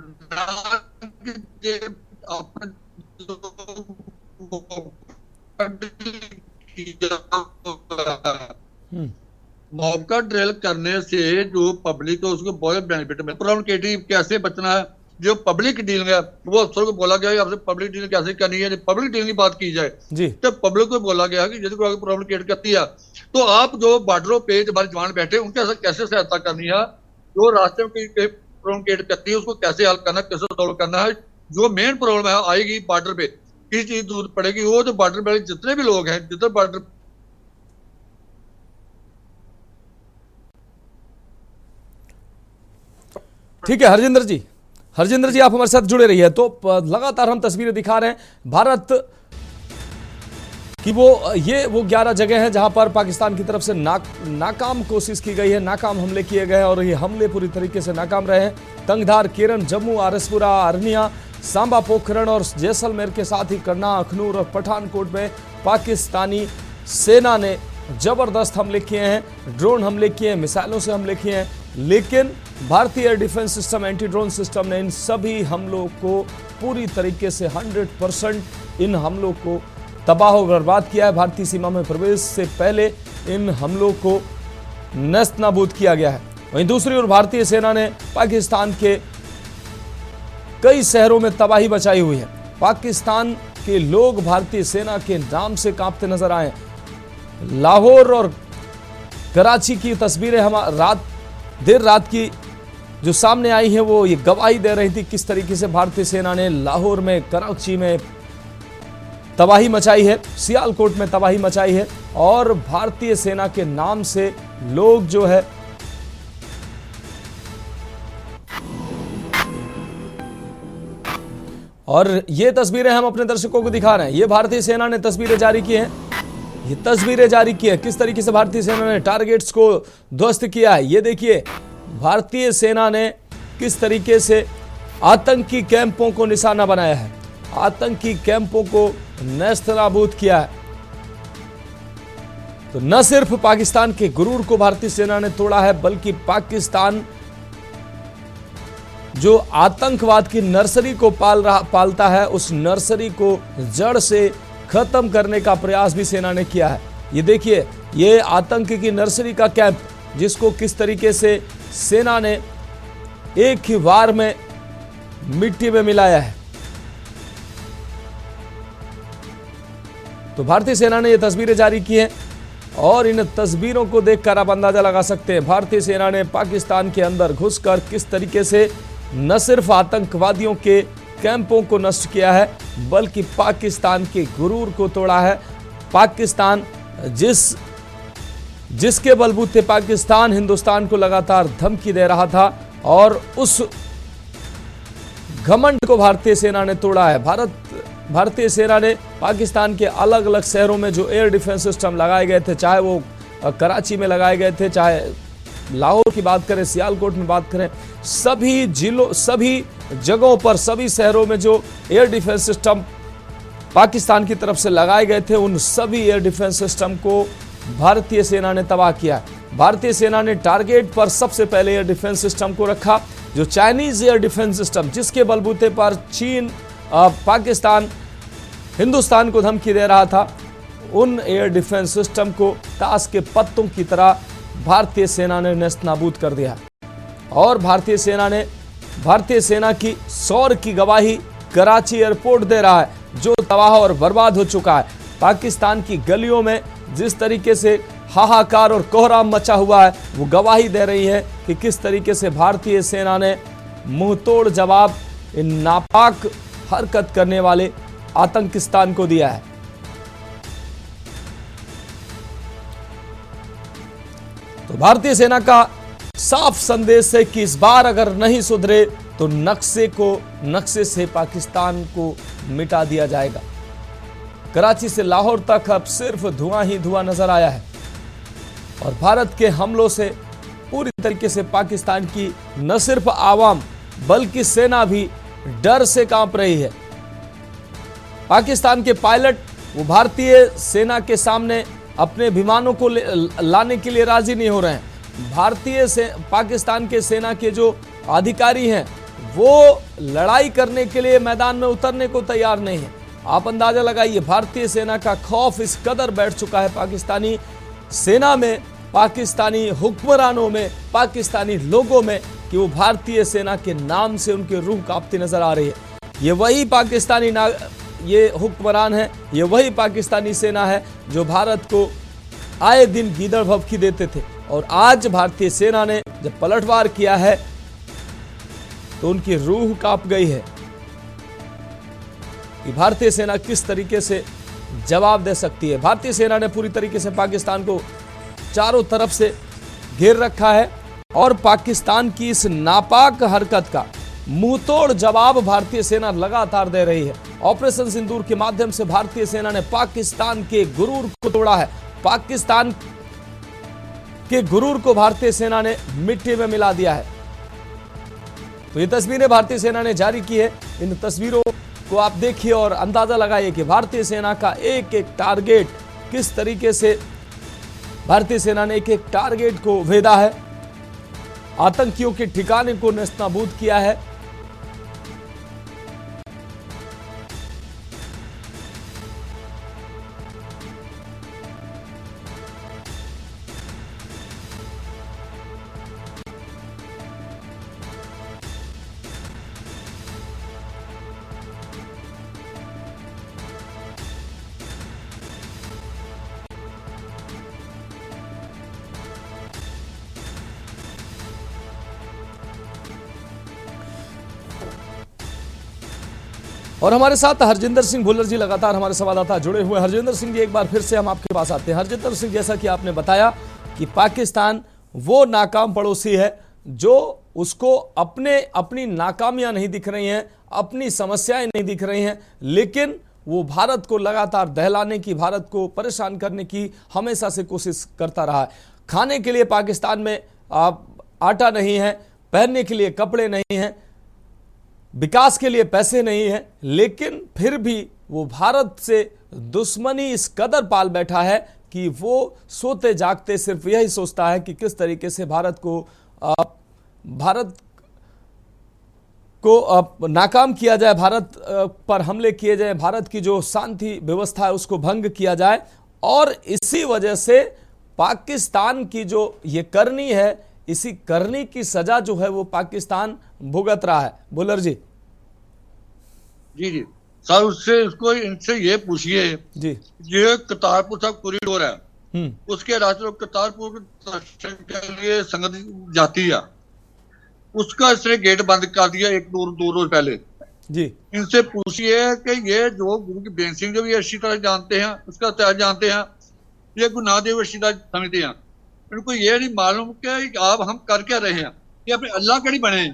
मौका ड्रिल करने से जो पब्लिक है उसको बहुत बेनिफिट मिलता है। प्रोवोकेटिव कैसे बचना है, जो पब्लिक डीलिंग है वो अफसर को बोला गया है आपसे पब्लिक डीलिंग कैसे करनी है। पब्लिक डीलिंग की बात की जाए तो पब्लिक को बोला गया कि यदि कोई प्रोवोकेट करती है तो आप जो बॉर्डरों पे हमारे जवान बैठे उनके कैसे सहायता करनी है। जो रास्ते में प्रोवोकेट करती है उसको कैसे हल करना, कैसे सॉल्व करना है। जो मेन प्रॉब्लम है आएगी बॉर्डर पे, किस चीज दूर पड़ेगी, वो जो बॉर्डर पे जितने भी लोग हैं, जितने बॉर्डर। ठीक है हरजिंदर जी आप हमारे साथ जुड़े रहिए। तो लगातार हम तस्वीरें दिखा रहे हैं भारत कि वो 11 जगह हैं जहां पर पाकिस्तान की तरफ से नाकाम कोशिश की गई है, नाकाम हमले किए गए हैं और ये हमले पूरी तरीके से नाकाम रहे हैं। तंगधार, केरन, जम्मू, आरसपुरा, अरनिया, सांबा, पोखरण और जैसलमेर के साथ ही करना, अखनूर और पठानकोट में पाकिस्तानी सेना ने जबरदस्त हमले किए हैं, ड्रोन हमले किए हैं, मिसाइलों से हमले किए हैं। लेकिन भारतीय air defence system, anti drone system ने इन सभी हमलों को पूरी तरीके से 100% इन हमलों को तबाह और बर्बाद किया है। भारतीय सीमा में प्रवेश से पहले इन हमलों को नष्ट नाबूद किया गया है। वहीं दूसरी ओर भारतीय सेना ने पाकिस्तान के कई शहरों में तबाही मचाई हुई है। पाकिस्तान के लोग भारतीय सेना के नाम से कांपते नजर आए। लाहौर और कराची की तस्वीरें हम देर रात की जो सामने आई हैं वो ये गवाही दे रही थी किस तरीके से भारतीय सेना ने लाहौर में, कराची में तबाही मचाई है, सियालकोट में तबाही मचाई है और भारतीय सेना के नाम से लोग जो है और ये तस्वीरें हम अपने दर्शकों को दिखा रहे हैं। ये भारतीय सेना ने तस्वीरें जारी की हैं, ये तस्वीरें जारी की है किस तरीके से भारतीय सेना ने टारगेट्स को ध्वस्त किया है। ये देखिए भारतीय सेना ने किस तरीके से आतंकी कैंपों को निशाना बनाया है, आतंकी कैंपों को नेस्तनाबूद किया है। तो न सिर्फ पाकिस्तान के गुरूर को भारतीय सेना ने तोड़ा है, बल्कि पाकिस्तान जो आतंकवाद की नर्सरी को पालता है, उस नर्सरी को जड़ से खत्म करने का प्रयास भी सेना ने किया है। ये देखिए ये आतंक की नर्सरी का कैंप, जिसको किस तरीके से सेना ने एक ही वार में मिट्टी में मिलाया है। तो भारतीय सेना ने ये तस्वीरें जारी की हैं और इन तस्वीरों को देखकर आप अंदाजा लगा सकते हैं भारतीय सेना ने पाकिस्तान के अंदर घुसकर किस तरीके से न सिर्फ आतंकवादियों के कैंपों को नष्ट किया है, बल्कि पाकिस्तान के गुरूर को तोड़ा है। पाकिस्तान जिसके बलबूते पाकिस्तान हिंदुस्तान को लगातार धमकी दे रहा था और उस घमंड को भारतीय सेना ने तोड़ा है। भारतीय सेना ने पाकिस्तान के अलग अलग शहरों में जो एयर डिफेंस सिस्टम लगाए गए थे, चाहे वो कराची में लगाए गए थे, चाहे लाहौर की बात करें, सियालकोट में बात करें, सभी जिलों, सभी जगहों पर, सभी शहरों में जो एयर डिफेंस सिस्टम पाकिस्तान की तरफ से लगाए गए थे, उन सभी एयर डिफेंस सिस्टम को भारतीय सेना ने तबाह किया। भारतीय सेना ने टारगेट पर सबसे पहले एयर डिफेंस सिस्टम को रखा, जो चाइनीज एयर डिफेंस सिस्टम, जिसके बलबूते पर चीन, पाकिस्तान हिंदुस्तान को धमकी दे रहा था, उन एयर डिफेंस सिस्टम को ताश के पत्तों की तरह भारतीय सेना ने नेस्तनाबूद कर दिया। और भारतीय सेना की शौर्य की गवाही कराची एयरपोर्ट दे रहा है, जो तबाह और बर्बाद हो चुका है। पाकिस्तान की गलियों में जिस तरीके से हाहाकार और कोहराम मचा हुआ है, वो गवाही दे रही है कि किस तरीके से भारतीय सेना ने मुंहतोड़ जवाब इन नापाक हरकत करने वाले आतंकिस्तान को दिया है। तो भारतीय सेना का साफ संदेश है कि इस बार अगर नहीं सुधरे तो नक्शे से पाकिस्तान को मिटा दिया जाएगा। कराची से लाहौर तक अब सिर्फ धुआं ही धुआं नजर आया है और भारत के हमलों से पूरी तरीके से पाकिस्तान की न सिर्फ आवाम बल्कि सेना भी डर से कांप रही है। पाकिस्तान के पायलट वो भारतीय सेना के सामने अपने विमानों को लाने के लिए राजी नहीं हो रहे हैं। पाकिस्तान के सेना के जो अधिकारी हैं वो लड़ाई करने के लिए मैदान में उतरने को तैयार नहीं है। आप अंदाजा लगाइए, भारतीय सेना का खौफ इस कदर बैठ चुका है पाकिस्तानी सेना में, पाकिस्तानी हुक्मरानों में, पाकिस्तानी लोगों में, कि वो भारतीय सेना के नाम से उनकी रूह कांपती नजर आ रही है। ये वही पाकिस्तानी ये हुक्मरान है, ये वही पाकिस्तानी सेना है जो भारत को आए दिन गीदड़ भभकी देते थे। और आज भारतीय सेना ने जब पलटवार किया है तो उनकी रूह कांप गई है कि भारतीय सेना किस तरीके से जवाब दे सकती है। भारतीय सेना ने पूरी तरीके से पाकिस्तान को चारों तरफ से घेर रखा है और पाकिस्तान की इस नापाक हरकत का मुंहतोड़ जवाब भारतीय सेना लगातार दे रही है। ऑपरेशन सिंदूर के माध्यम से भारतीय सेना ने पाकिस्तान के गुरूर को तोड़ा है। पाकिस्तान के गुरूर को भारतीय सेना ने मिट्टी में मिला दिया है। तो ये तस्वीरें भारतीय सेना ने जारी की है। इन तस्वीरों को आप देखिए और अंदाजा लगाइए कि भारतीय सेना का एक एक टारगेट किस तरीके से भारतीय सेना ने एक एक टारगेट को भेदा है, आतंकियों के ठिकाने को नेस्तनाबूद किया है। और हमारे साथ हरजिंदर सिंह भुल्लर जी लगातार हमारे संवाददाता जुड़े हुए। हरजिंदर सिंह जी, एक बार फिर से हम आपके पास आते हैं। हरजिंदर सिंह, जैसा कि आपने बताया कि पाकिस्तान वो नाकाम पड़ोसी है जो उसको अपनी नाकामियां नहीं दिख रही हैं, अपनी समस्याएं नहीं दिख रही हैं, लेकिन वो भारत को लगातार दहलाने की, भारत को परेशान करने की हमेशा से कोशिश करता रहा है। खाने के लिए पाकिस्तान में आटा नहीं है, पहनने के लिए कपड़े नहीं हैं, विकास के लिए पैसे नहीं है, लेकिन फिर भी वो भारत से दुश्मनी इस कदर पाल बैठा है कि वो सोते जागते सिर्फ यही सोचता है कि किस तरीके से भारत को नाकाम किया जाए, भारत पर हमले किए जाए, भारत की जो शांति व्यवस्था है उसको भंग किया जाए। और इसी वजह से पाकिस्तान की जो ये करनी है, इसी करनी की सजा जो है वो पाकिस्तान भुगत रहा है। भुल्लर जी। जी सर, उसको इनसे ये पूछिए जी, ये करतारपुर साहब कॉरिडोर है, उसके रास्ते करतारपुर के लिए संगत जाती है, उसका इसने गेट बंद कर दिया दो रोज पहले। जी, इनसे पूछिए कि ये जो गुरु की बेन सिंह जो भी अच्छी तरह जानते हैं, उसका त्याग जानते हैं, ये गुरु नानक देव अच्छी तरह समझते हैं, इनको ये नहीं मालूम कि आप हम कर क्या रहे हैं, कि अपने अल्लाह के नहीं बने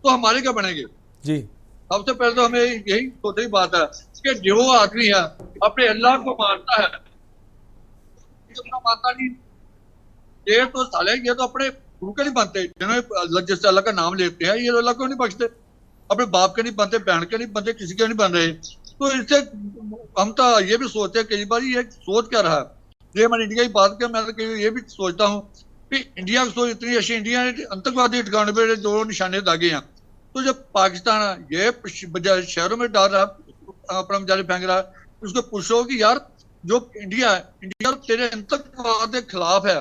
तो हमारे क्या बनेंगे। जी, सबसे पहले तो हमें यही सोचने बात है कि जो आदमी है अपने अल्लाह को मानता है, मानता नहीं, ये तो साले ये तो अपने गुरु के नहीं बनते, जिन्होंने जिससे अल्लाह का नाम लेते हैं ये तो अल्लाह को नहीं बख्शते, अपने बाप के नहीं बनते, बहन के नहीं बनते, किसी के नहीं बन रहे। तो इससे हम तो ये भी सोचते हैं कई बार ये सोच क्या रहा है, ये मैंने इंडिया की बात किया, मैं तो ये भी सोचता हूँ कि इंडिया की सोच इतनी अच्छी, इंडिया ने आतंकवादी ठिकाने पर जो निशाने दागे हैं, तो जब पाकिस्तान ये शहरों में डाल रहा है, अपना जाले फेंक रहा है, उसको पूछो कि यार जो इंडिया है, इंडिया तेरे आतंकवाद के खिलाफ है,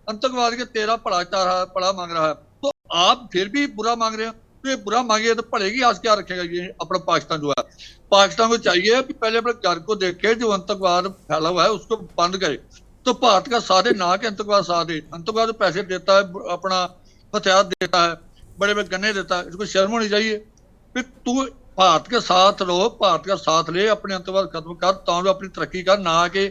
आतंकवाद के तेरा पड़ा चाह रहा है, पड़ा मांग रहा है, तो आप फिर भी बुरा मांग रहे हैं। तो ये बुरा मांगे तो पड़ेगी, आज क्या रखेगा ये अपना पाकिस्तान जो है। पाकिस्तान को चाहिए कि पहले अपने घर को देखे, जो आतंकवाद फैला हुआ है उसको बंद करे, तो भारत का साथ दे, ना कि आतंकवाद साथ दे। आतंकवाद पैसे देता है, अपना हथियार देता है, बड़े बड़े गन्ने देता है, इसको शर्म होनी चाहिए। फिर तू भारत के साथ रहो, भारत का साथ ले, अपने आतंकवाद खत्म कर, तो अपनी तरक्की कर, ना कि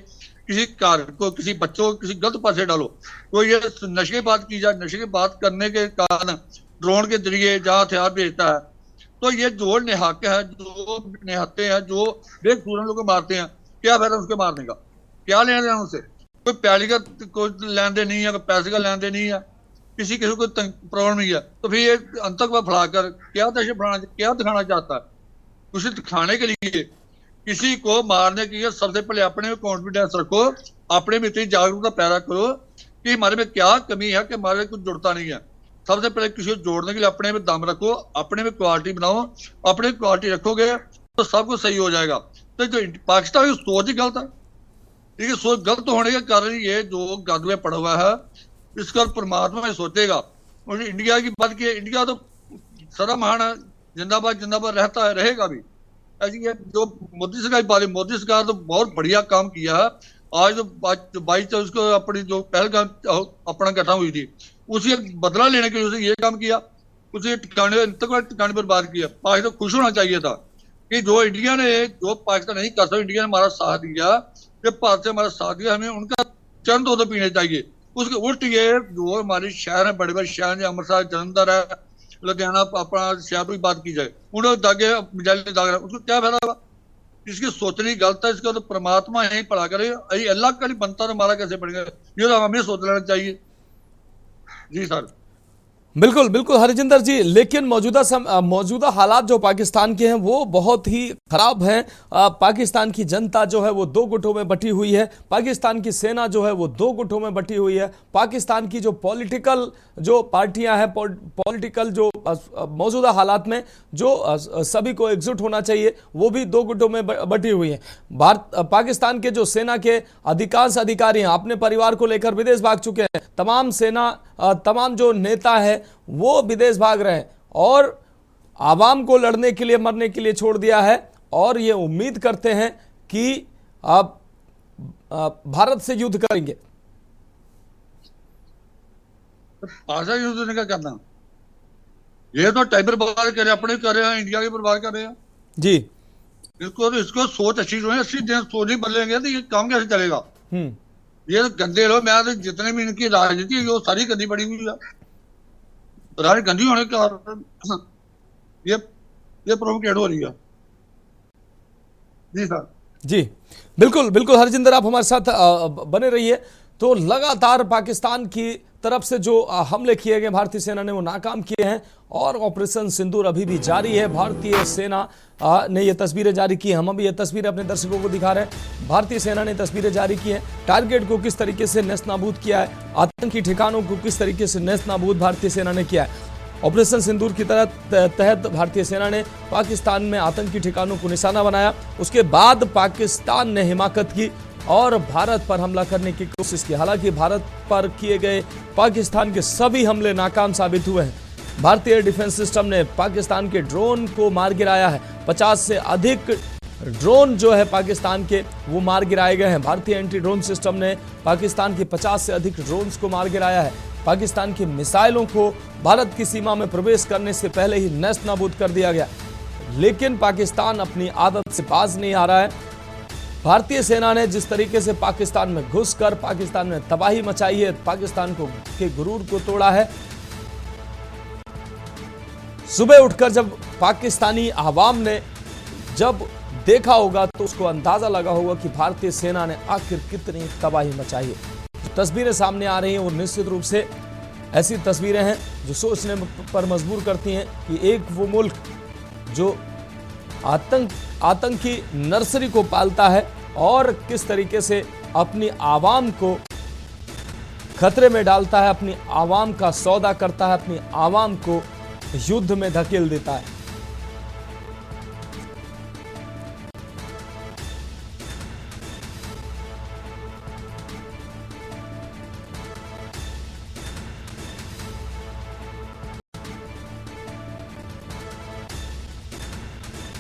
किसी घर को, किसी बच्चों को किसी गलत पासे डालो। तो ये नशे की बात की जाए, नशे की बात करने के कारण ड्रोन के जरिए जहाँ हथियार भेजता है, तो ये जो निहाके हैं, जो निहत्ते हैं, जो बेकसूर लोगों को मारते हैं, क्या फायदा उसके मारने का, क्या लेना देना उनसे, कोई प्याली का कोई लेन देन नहीं है, कोई पैसे का लेन देन नहीं है, किसी को प्रॉब्लम नहीं है, तो फिर ये आतंकवाद फैलाकर क्या दहशत फैलाना, क्या दिखाना चाहता है। कुछ दिखाने के लिए, किसी को मारने के लिए सबसे पहले अपने में कॉन्फिडेंस रखो, अपने में इतनी जागरूकता पैदा करो कि हमारे में क्या कमी है कि हमारे कुछ जुड़ता नहीं है। सबसे पहले किसी को जोड़ने के लिए अपने में दम रखो, अपने में क्वालिटी बनाओ, अपने में क्वालिटी रखोगे तो सब कुछ सही हो जाएगा। तो जो पाकिस्तान की सोच ही गलत है, ठीक है, सोच गलत होने के कारण ये जो गद में पड़ा हुआ है, इसका परमात्मा ही सोचेगा। और इंडिया की बात की, इंडिया तो सदा महान है, जिंदाबाद जिंदाबाद रहता है, रहेगा भी। ऐसी जो मोदी सरकार की बात, मोदी सरकार तो बहुत बढ़िया काम किया है। आज जो 22 को अपनी जो पहलगाम अपना गठन हुई थी, उसी बदला लेने के लिए उसने ये काम किया, उसे ठिकाने पर बात किया। पाकिस्तान को खुश होना चाहिए था कि जो इंडिया ने, जो पाकिस्तान नहीं कर सकता, इंडिया ने हमारा साथ दिया, जब भारत से हमारा साथ दिया, हमें उनका चंद दो पीने चाहिए। उसके उल्ट ये जो हमारे शहर है, बड़े बड़े शहर है, अमृतसर, जलंधर है, लुधियाना, अपना शहर की बात की जाए, उन्होंने दागे दाग रहा, उसको क्या फायदा होगा। इसकी सोचनी गलत है, इसका तो परमात्मा यही पढ़ा करे, अल्लाह का नहीं बनता तो हमारा कैसे बनेगा, ये तो हमें सोच लेना चाहिए। जी सर, बिल्कुल बिल्कुल हरजिंदर जी, लेकिन मौजूदा हालात जो पाकिस्तान के हैं वो बहुत ही खराब हैं। पाकिस्तान की जनता जो है वो दो गुटों में बटी हुई है, पाकिस्तान की सेना जो है वो दो गुटों में बटी हुई है, पाकिस्तान की जो पॉलिटिकल जो पार्टियां हैं, पॉलिटिकल जो मौजूदा हालात में जो सभी को एकजुट होना चाहिए, वो भी दो गुटों में बटी हुई है। पाकिस्तान के जो सेना के अधिकांश अधिकारी हैं अपने परिवार को लेकर विदेश भाग चुके हैं, तमाम जो नेता है वो विदेश भाग रहे हैं और आवाम को लड़ने के लिए, मरने के लिए छोड़ दिया है, और ये उम्मीद करते हैं कि आप भारत से युद्ध करेंगे। भाषा युद्ध ने क्या करना, ये तो टाइम बर्बाद कर रहे हैं, अपने कर रहे हैं, इंडिया की बर्बाद कर रहे हैं। जी, इसको इसको सोच अच्छी जो है, अच्छी सोच ही बदलेंगे तो ये काम कैसे चलेगा। ये तो गंदे लोग, मैं तो जितने भी इनकी राजनीति है वो सारी गंदी पड़ी हुई है। राजनीति गंदी होने के कारण ये प्रोवोकेट हो रही है। जी सर। जी बिल्कुल बिल्कुल हरजिंदर, आप हमारे साथ बने रहिए। तो लगातार पाकिस्तान की तरफ से जो हमले किए गए भारतीय सेना ने वो नाकाम किए हैं और ऑपरेशन सिंदूर अभी भी जारी है। भारतीय सेना ने ये तस्वीरें जारी की हैं, हम अभी ये तस्वीरें अपने दर्शकों को दिखा रहे हैं। भारतीय सेना ने तस्वीरें जारी की हैं, टारगेट को किस तरीके से नेस्तनाबूद किया है, आतंकी ठिकानों को किस तरीके से नेस्तनाबूद भारतीय सेना ने किया है। ऑपरेशन सिंदूर की तहत भारतीय सेना ने पाकिस्तान में आतंकी ठिकानों को निशाना बनाया। उसके बाद पाकिस्तान ने हिमाकत की और भारत पर हमला करने की कोशिश की। हालांकि भारत पर किए गए पाकिस्तान के सभी हमले नाकाम साबित हुए हैं। भारतीय डिफेंस सिस्टम ने पाकिस्तान के ड्रोन को मार गिराया है। 50 से अधिक ड्रोन जो है पाकिस्तान के वो मार गिराए गए हैं। भारतीय एंटी ड्रोन सिस्टम ने पाकिस्तान के 50 से अधिक ड्रोन्स को मार गिराया है। पाकिस्तान की मिसाइलों को भारत की सीमा में प्रवेश करने से पहले ही नेस्तनाबूद कर दिया गया, लेकिन पाकिस्तान अपनी आदत से बाज नहीं आ रहा है। भारतीय सेना ने जिस तरीके से पाकिस्तान में घुसकर पाकिस्तान में तबाही मचाई है, पाकिस्तान को के गुरूर को तोड़ा है। सुबह उठकर जब पाकिस्तानी आवाम ने जब देखा होगा तो उसको अंदाजा लगा होगा कि भारतीय सेना ने आखिर कितनी तबाही मचाई है। तस्वीरें सामने आ रही हैं वो निश्चित रूप से ऐसी तस्वीरें हैं जो सोचने पर मजबूर करती हैं कि एक वो मुल्क जो आतंकी नर्सरी को पालता है और किस तरीके से अपनी आवाम को खतरे में डालता है, अपनी आवाम का सौदा करता है, अपनी आवाम को युद्ध में धकेल देता है।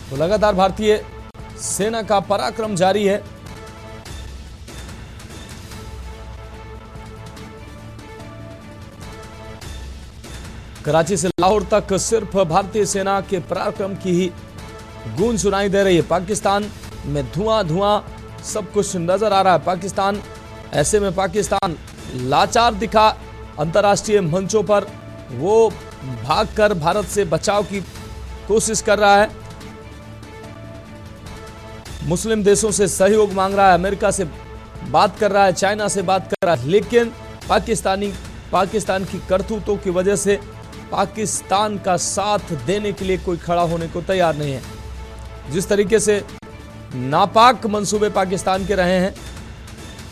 तो लगातार भारतीय सेना का पराक्रम जारी है। कराची से लाहौर तक सिर्फ भारतीय सेना के पराक्रम की ही गूंज सुनाई दे रही है। पाकिस्तान में धुआं धुआं सब कुछ नजर आ रहा है। पाकिस्तान ऐसे में पाकिस्तान लाचार दिखा अंतर्राष्ट्रीय मंचों पर, वो भागकर भारत से बचाव की कोशिश कर रहा है, मुस्लिम देशों से सहयोग मांग रहा है, अमेरिका से बात कर रहा है, चाइना से बात कर रहा है, लेकिन पाकिस्तान की करतूतों की वजह से पाकिस्तान का साथ देने के लिए कोई खड़ा होने को तैयार नहीं है। जिस तरीके से नापाक मंसूबे पाकिस्तान के रहे हैं,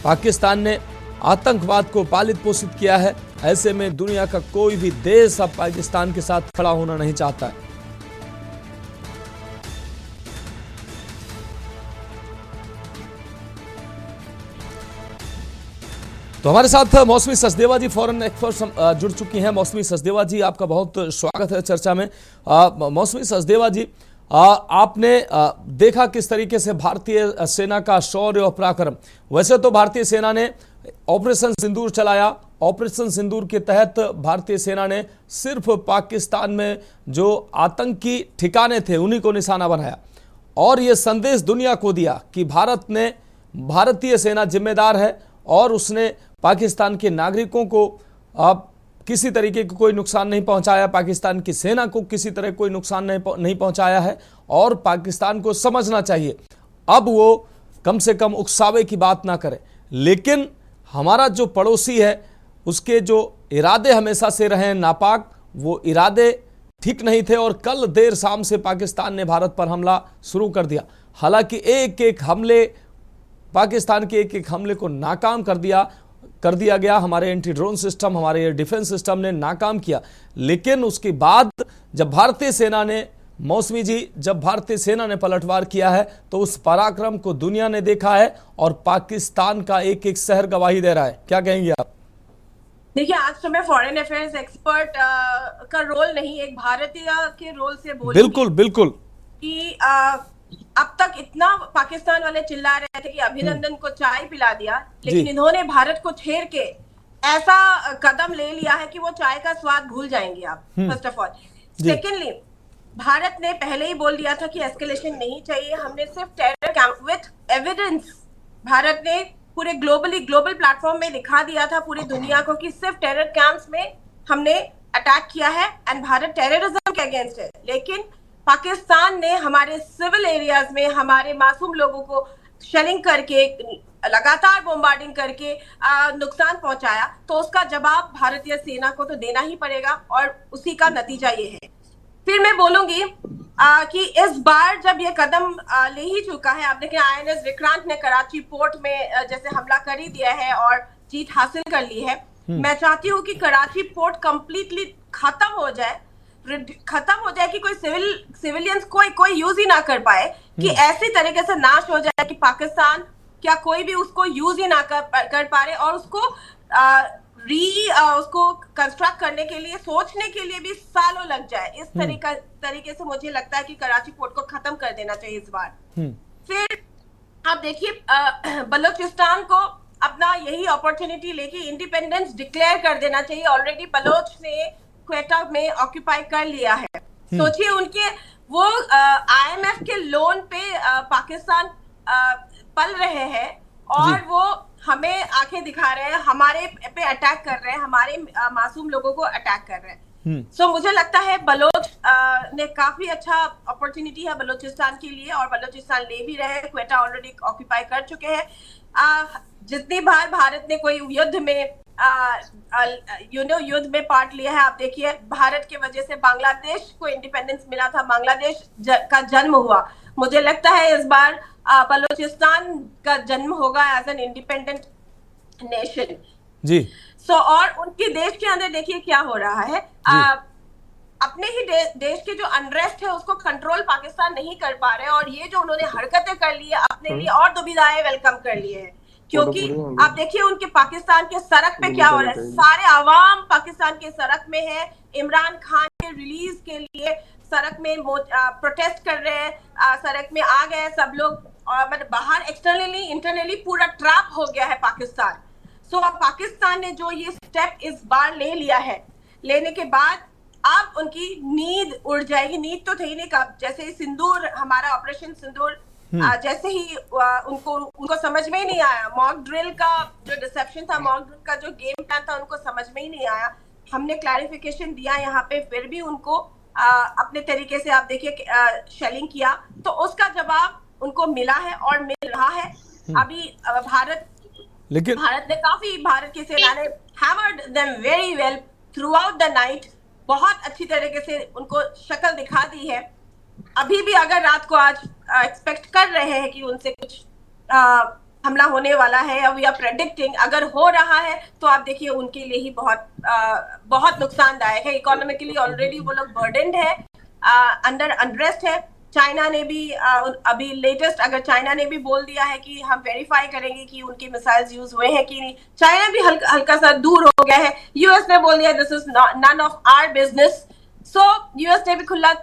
पाकिस्तान ने आतंकवाद को पालित पोषित किया है, ऐसे में दुनिया का कोई भी देश अब पाकिस्तान के साथ खड़ा होना नहीं चाहता है। तो हमारे साथ मौसमी सचदेवा जी फॉरेन एक्सपर्ट जुड़ चुकी हैं। मौसमी सचदेवा जी, आपका बहुत स्वागत है चर्चा में। मौसमी सचदेवा जी, आपने देखा किस तरीके से भारतीय सेना का शौर्य और पराक्रम। वैसे तो भारतीय सेना ने ऑपरेशन सिंदूर चलाया, ऑपरेशन सिंदूर के तहत भारतीय सेना ने सिर्फ पाकिस्तान में जो आतंकी ठिकाने थे उन्हीं को निशाना बनाया और ये संदेश दुनिया को दिया कि भारतीय सेना जिम्मेदार है और उसने पाकिस्तान के नागरिकों को किसी तरीके का कोई नुकसान नहीं पहुंचाया, पाकिस्तान की सेना को किसी तरह कोई नुकसान नहीं पहुंचाया है और पाकिस्तान को समझना चाहिए अब वो कम से कम उकसावे की बात ना करे। लेकिन हमारा जो पड़ोसी है उसके जो इरादे हमेशा से रहे हैं नापाक, वो इरादे ठीक नहीं थे और कल देर शाम से पाकिस्तान ने भारत पर हमला शुरू कर दिया। हालांकि एक एक हमले, पाकिस्तान के एक एक हमले को नाकाम कर दिया गया। हमारे एंटी ड्रोन सिस्टम, हमारे डिफेंस सिस्टम ने नाकाम किया। लेकिन उसके बाद जब भारतीय सेना ने, मौसमी जी, जब भारतीय सेना ने पलटवार किया है तो उस पराक्रम को दुनिया ने देखा है और पाकिस्तान का एक एक शहर गवाही दे रहा है। क्या कहेंगे आप? देखिए, आज तो मैं फॉरेन अफेयर्स एक्सपर्ट का रोल नहीं, एक भारतीय के रोल से बोलूंगी। बिल्कुल बिल्कुल कि अब तक इतना पाकिस्तान वाले चिल्ला रहे थे कि अभिनंदन को चाय पिला दिया, लेकिन इन्होंने भारत को छेड़ के ऐसा कदम ले लिया है कि वो चाय का स्वाद भूल जाएंगे आप। First of all, secondly Bharat ने पहले ही बोल दिया था कि एस्केलेशन नहीं चाहिए। हमने सिर्फ terror camp with evidence, Bharat ने पूरे ग्लोबल प्लेटफॉर्म में दिखा दिया था पूरी दुनिया को कि सिर्फ टेरर कैंप्स में हमने अटैक किया है एंड भारत टेररिज्म के अगेंस्ट है। लेकिन पाकिस्तान ने हमारे सिविल एरियाज में हमारे मासूम लोगों को शेलिंग करके, लगातार बॉम्बार्डिंग करके नुकसान पहुंचाया, तो उसका जवाब भारतीय सेना को तो देना ही पड़ेगा और उसी का नतीजा ये है। फिर मैं बोलूंगी कि इस बार जब ये कदम ले ही चुका है, आप देखें INS विक्रांत ने कराची पोर्ट में जैसे हमला कर ही दिया है और जीत हासिल कर ली है। मैं चाहती हूँ कि कराची पोर्ट कंप्लीटली खत्म हो जाए कि कोई सिविलियंस कोई यूज ही ना कर पाए, कि ऐसी तरीके से नाश हो जाए कि पाकिस्तान क्या कोई भी उसको यूज ही ना कर पा रहे और उसको उसको कंस्ट्रक्ट करने के लिए, सोचने के लिए भी सालों लग जाए। इस तरीके से मुझे लगता है कि कराची पोर्ट को खत्म कर देना चाहिए इस बार। फिर आप देखिए बलूचिस्तान को अपना यही अपॉर्चुनिटी लेके इंडिपेंडेंस डिक्लेयर कर देना चाहिए। ऑलरेडी बलोच ने क्वेटा में ऑक्यूपाई कर लिया है। सोचिए उनके वो IMF के लोन पे पाकिस्तान पल रहे हैं और वो हमें आंखें दिखा रहे हैं, हमारे पे अटैक कर रहे हैं, हमारे मासूम लोगों को अटैक कर रहे हैं। सो मुझे लगता है बलोच ने काफी अच्छा अपॉर्चुनिटी है बलूचिस्तान के लिए और बलूचिस्तान ले भी रहे हैं। क्वेटा ऑलरेडी ऑक्यूपाई कर चुके हैं। जितनी बार भारत ने कोई युद्ध में युद्ध में पार्ट लिया है, आप देखिए भारत के वजह से बांग्लादेश को इंडिपेंडेंस मिला था, बांग्लादेश का जन्म हुआ। मुझे लगता है इस बार बलूचिस्तान का जन्म होगा एज एन इंडिपेंडेंट नेशन जी। और उनके देश के अंदर देखिए क्या हो रहा है। अपने ही देश के जो अनरेस्ट है उसको कंट्रोल पाकिस्तान नहीं कर पा रहे और ये जो उन्होंने हरकतें कर ली है अपने लिए और दुविधाएं वेलकम कर लिए हैं, क्योंकि आप देखिए उनके पाकिस्तान के सड़क पे क्या हो रहा है। सारे आवाम पाकिस्तान के सड़क में है, इमरान खान के रिलीज के लिए सड़क में प्रोटेस्ट कर रहे हैं, सड़क में आ गए सब लोग और बाहर एक्सटर्नली इंटरनली पूरा ट्रैप हो गया है पाकिस्तान। अब पाकिस्तान ने जो ये स्टेप इस बार ले लिया है, लेने के बाद अब उनकी नींद उड़ जाएगी। नींद तो थी नहीं, कब जैसे सिंदूर, हमारा ऑपरेशन सिंदूर जैसे ही उनको समझ में ही नहीं आया, मॉक ड्रिल का जो डिसेप्शन था, मॉक ड्रिल का जो गेम प्लान था, उनको समझ में ही नहीं आया। हमने क्लैरिफिकेशन दिया यहाँ पे, फिर भी उनको अपने तरीके से आप देखिए शेलिंग किया, तो उसका जवाब उनको मिला है और मिल रहा है। अभी भारत ने काफी, भारत की सेना ने hammered them very well through out the night, बहुत अच्छी तरीके से उनको शक्ल दिखा दी है। अभी भी अगर रात को आज एक्सपेक्ट कर रहे हैं कि उनसे कुछ हमला होने वाला है या वी आर प्रेडिक्टिंग, अगर हो रहा है तो आप देखिए उनके लिए ही बहुत नुकसानदायक है। इकोनॉमिकली ऑलरेडी वो लोग बर्डनड है, अंडर अनरेस्ट है। चाइना ने भी अभी लेटेस्ट, अगर चाइना ने भी बोल दिया है कि हम वेरीफाई करेंगे कि उनके मिसाइल्स यूज हुए हैं कि नहीं। चाइना भी हल्का सा दूर हो गया है। यूएस ने बोल दिया this is none of our business. So US ने भी खुला,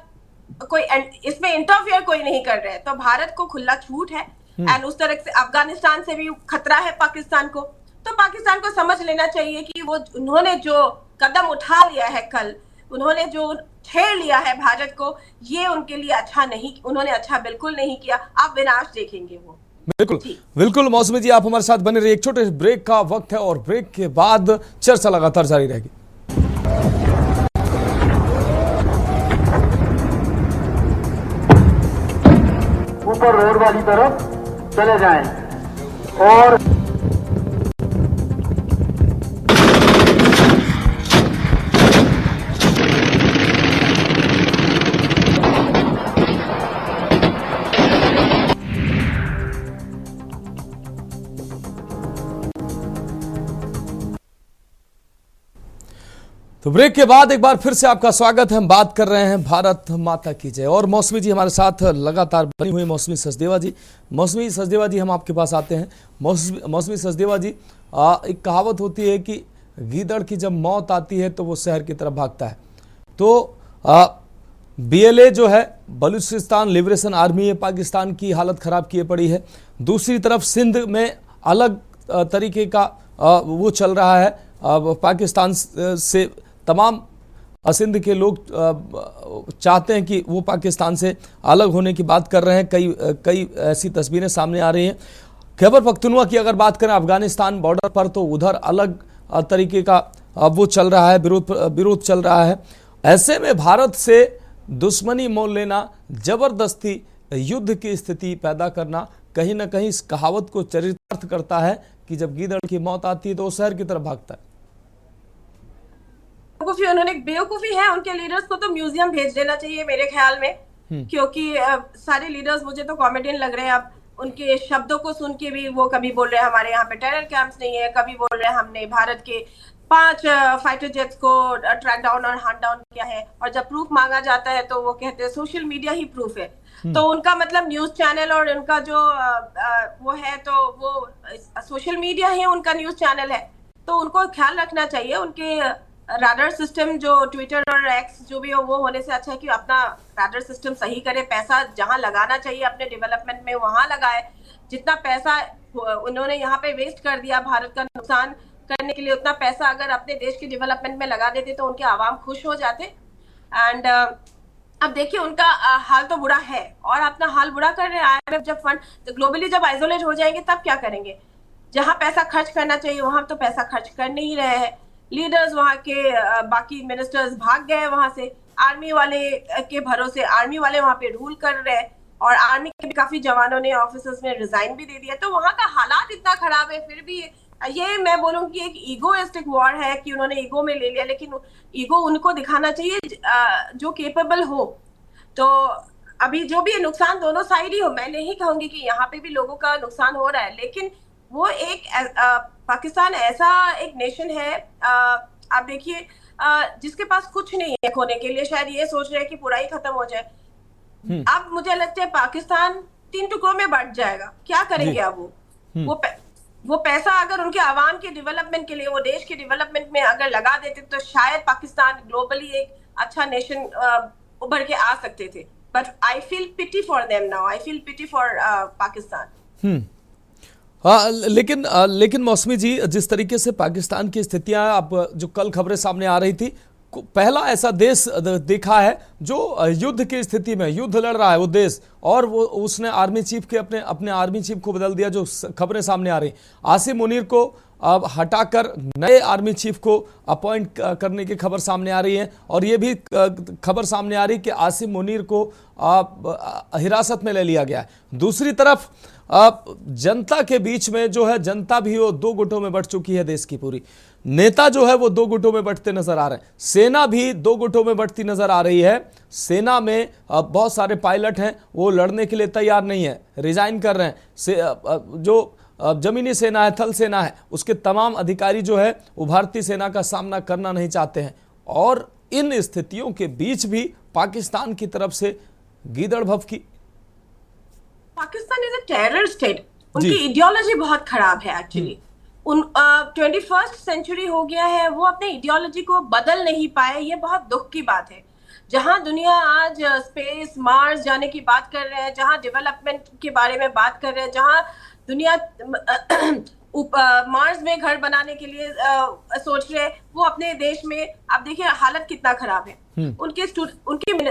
कोई इसमें इंटरफियर कोई नहीं कर रहे हैं, तो भारत को खुला छूट है। एंड उस तरह से अफगानिस्तान से भी खतरा है पाकिस्तान को, तो पाकिस्तान को समझ लेना चाहिए कि वो उन्होंने जो कदम उठा लिया है, कल उन्होंने जो छेड़ लिया है भारत को, ये उनके लिए अच्छा नहीं, उन्होंने अच्छा बिल्कुल नहीं किया। आप विनाश देखेंगे वो। बिल्कुल मौसमी जी, आप हमारे साथ बने रहिए। एक छोटे ब्रेक का वक्त है और ब्रेक के बाद चर्चा लगातार जारी रहेगी। ऊपर रोड वाली तरफ चले जाएं और तो ब्रेक के बाद एक बार फिर से आपका स्वागत है। हम बात कर रहे हैं भारत माता की जय और मौसमी जी हमारे साथ लगातार बनी हुई मौसमी सचदेवा जी। मौसमी सचदेवा जी, हम आपके पास आते हैं। मौसमी सचदेवा जी, एक कहावत होती है कि गीदड़ की जब मौत आती है तो वो शहर की तरफ भागता है। तो BLA जो है, बलूचिस्तान लिबरेशन आर्मी है, पाकिस्तान की हालत ख़राब किए पड़ी है। दूसरी तरफ सिंध में अलग तरीके का वो चल रहा है, पाकिस्तान से तमाम सिंध के लोग चाहते हैं कि वो पाकिस्तान से अलग होने की बात कर रहे हैं। कई ऐसी तस्वीरें सामने आ रही हैं। खैबर पख्तूनख्वा की अगर बात करें अफगानिस्तान बॉर्डर पर, तो उधर अलग तरीके का वो चल रहा है, विरोध चल रहा है। ऐसे में भारत से दुश्मनी मोल लेना, जबरदस्ती युद्ध की स्थिति पैदा करना कहीं ना कहीं इस कहावत को चरितार्थ करता है कि जब गीदड़ की मौत आती है तो वो शहर की तरफ भागता है। उन्होंने बेवकूफी है, उनके लीडर्स को तो म्यूजियम भेज देना चाहिए मेरे ख्याल में, क्योंकि सारे लीडर्स मुझे तो कॉमेडियन लग रहे हैं। अब उनके शब्दों को सुन के भी वो कभी बोल रहे हैं हमारे यहाँ पे टेरर कैंप्स नहीं है, कभी बोल रहे हैं हमने भारत के 5 फाइटर जेट्स को ट्रैक डाउन और हंट डाउन किया है, और जब प्रूफ मांगा जाता है तो वो कहते हैं सोशल मीडिया ही प्रूफ है। तो उनका मतलब न्यूज चैनल और उनका जो वो है, तो वो सोशल मीडिया ही उनका न्यूज चैनल है। तो उनको ख्याल रखना चाहिए, उनके राडर सिस्टम जो ट्विटर और एक्स जो भी हो, वो होने से अच्छा है कि अपना राडर सिस्टम सही करे, पैसा जहां लगाना चाहिए अपने डेवलपमेंट में वहां लगाए। जितना पैसा उन्होंने यहाँ पे वेस्ट कर दिया भारत का नुकसान करने के लिए, उतना पैसा अगर अपने देश के डेवलपमेंट में लगा देते तो उनके आवाम खुश हो जाते। एंड अब देखिए उनका हाल तो बुरा है, और अपना हाल बुरा कर रहे हैं। IMF जब फंड ग्लोबली जब आइसोलेट हो जाएंगे तब क्या करेंगे? जहां पैसा खर्च करना चाहिए वहां तो पैसा खर्च कर नहीं रहे हैं। लीडर्स वहां के बाकी मिनिस्टर्स भाग गए वहां से, आर्मी वाले के भरोसे आर्मी वाले वहां पे रूल कर रहे हैं, और आर्मी के भी काफी जवानों ने ऑफिसर्स ने रिजाइन भी दे दिया। तो वहां का हालात इतना खराब है, फिर भी ये मैं बोलूंगी एक ईगोइस्टिक वॉर है कि उन्होंने ईगो में ले लिया। लेकिन ईगो उनको दिखाना चाहिए जो केपेबल हो। तो अभी जो भी नुकसान दोनों साइड ही हो, मैं नहीं कहूंगी कि यहाँ पे भी लोगों का नुकसान हो रहा है, लेकिन वो एक पाकिस्तान ऐसा एक नेशन है, आप देखिए, जिसके पास कुछ नहीं है खोने के लिए। शायद ये सोच रहे हैं कि पूरा ही खत्म हो जाए। अब मुझे लगता है पाकिस्तान 3 टुकड़ों में बंट जाएगा। क्या करेंगे अब वो पैसा अगर उनके आवाम के डेवलपमेंट के लिए, वो देश के डेवलपमेंट में अगर लगा देते तो शायद पाकिस्तान ग्लोबली एक अच्छा नेशन उभर के आ सकते थे। But I feel pity for them now, I feel pity for Pakistan. हाँ, लेकिन मौसमी जी, जिस तरीके से पाकिस्तान की स्थितियां अब जो कल खबरें सामने आ रही थी, पहला ऐसा देश देखा है जो युद्ध की स्थिति में युद्ध लड़ रहा है वो देश, और वो उसने आर्मी चीफ के अपने आर्मी चीफ को बदल दिया। जो खबरें सामने आ रही, आसिम मुनीर को अब हटाकर नए आर्मी चीफ को अपॉइंट करने की खबर सामने आ रही है, और ये भी खबर सामने आ रही कि आसिम मुनीर को हिरासत में ले लिया गया है। दूसरी तरफ जनता के बीच में जो है, जनता भी वो 2 गुटों में बंट चुकी है। देश की पूरी नेता जो है वो 2 गुटों में बंटते नजर आ रहे हैं। सेना भी 2 गुटों में बंटती नजर आ रही है। सेना में बहुत सारे पायलट हैं, वो लड़ने के लिए तैयार नहीं है, रिजाइन कर रहे हैं। जो जमीनी सेना है, थल सेना है, उसके तमाम अधिकारी जो है वो भारतीय सेना का सामना करना नहीं चाहते हैं। और इन स्थितियों के बीच भी पाकिस्तान की तरफ से गीदड़ भभकी। Pakistan is a terror state. उनकी आइडियोलॉजी बहुत खराब है एक्चुअली। 21st सेंचुरी हो गया है, वो अपने आइडियोलॉजी को बदल नहीं पाए। ये बहुत दुख की बात है। जहां दुनिया आज स्पेस, मार्स जाने की बात कर रहे हैं, जहां डेवलपमेंट के बारे में बात कर रहे हैं, जहां दुनिया मार्स में घर बनाने के लिए सोच रहे हैं, वो अपने देश में आप देखिए हालत कितना खराब है। उनके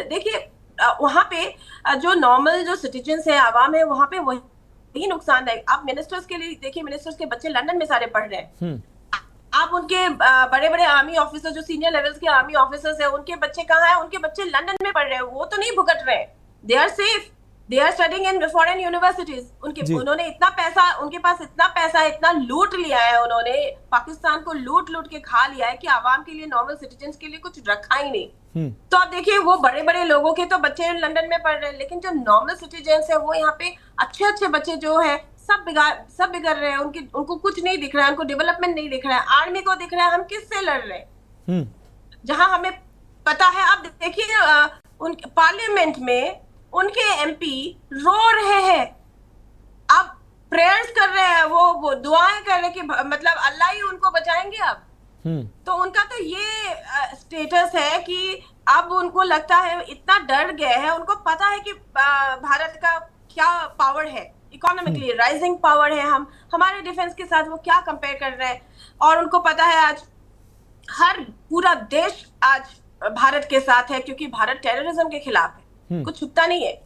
देखिए वहां पे जो नॉर्मल जो सिटीजन्स है, आवाम है, वहां पे वही नुकसानदायक। आप मिनिस्टर्स के लिए देखिए, मिनिस्टर्स के बच्चे लंदन में सारे पढ़ रहे हैं। आप उनके बड़े बड़े आर्मी ऑफिसर, जो सीनियर लेवल्स के आर्मी ऑफिसर्स है, उनके बच्चे कहाँ हैं? उनके बच्चे लंदन में पढ़ रहे हैं। वो तो नहीं भुगत रहे, they are safe, they are studying in foreign universities. उन्होंने इतना पैसा, उनके पास इतना पैसा, इतना लूट लिया है उन्होंने, पाकिस्तान को लूट के खा लिया है कि आवाम के लिए, नॉर्मल सिटीजन्स के लिए कुछ रखा ही नहीं। तो आप देखिए, वो बड़े बड़े लोगों के तो बच्चे लंदन में पढ़ रहे हैं, लेकिन जो नॉर्मल सिटीजन्स है वो यहाँ पे अच्छे बच्चे जो है सब बिगड़ रहे हैं। उनको कुछ नहीं दिख रहा है, उनको डेवलपमेंट नहीं दिख रहा है। आर्मी को दिख रहा है हम किससे लड़ रहे हैं, जहां हमें पता है। अब देखिए उनके पार्लियामेंट में उनके MP रो रहे हैं, अब प्रेयर्स कर रहे हैं, वो दुआएं कर रहे हैं कि मतलब अल्लाह ही उनको बचाएंगे अब। तो उनका तो ये स्टेटस है कि अब उनको लगता है, इतना डर गए हैं, उनको पता है कि भारत का क्या पावर है, इकोनॉमिकली राइजिंग पावर है। हमारे डिफेंस के साथ वो क्या कंपेयर कर रहे हैं। और उनको पता है आज पूरा देश आज भारत के साथ है क्योंकि भारत टेररिज्म के खिलाफ है, कुछ छुपता नहीं है।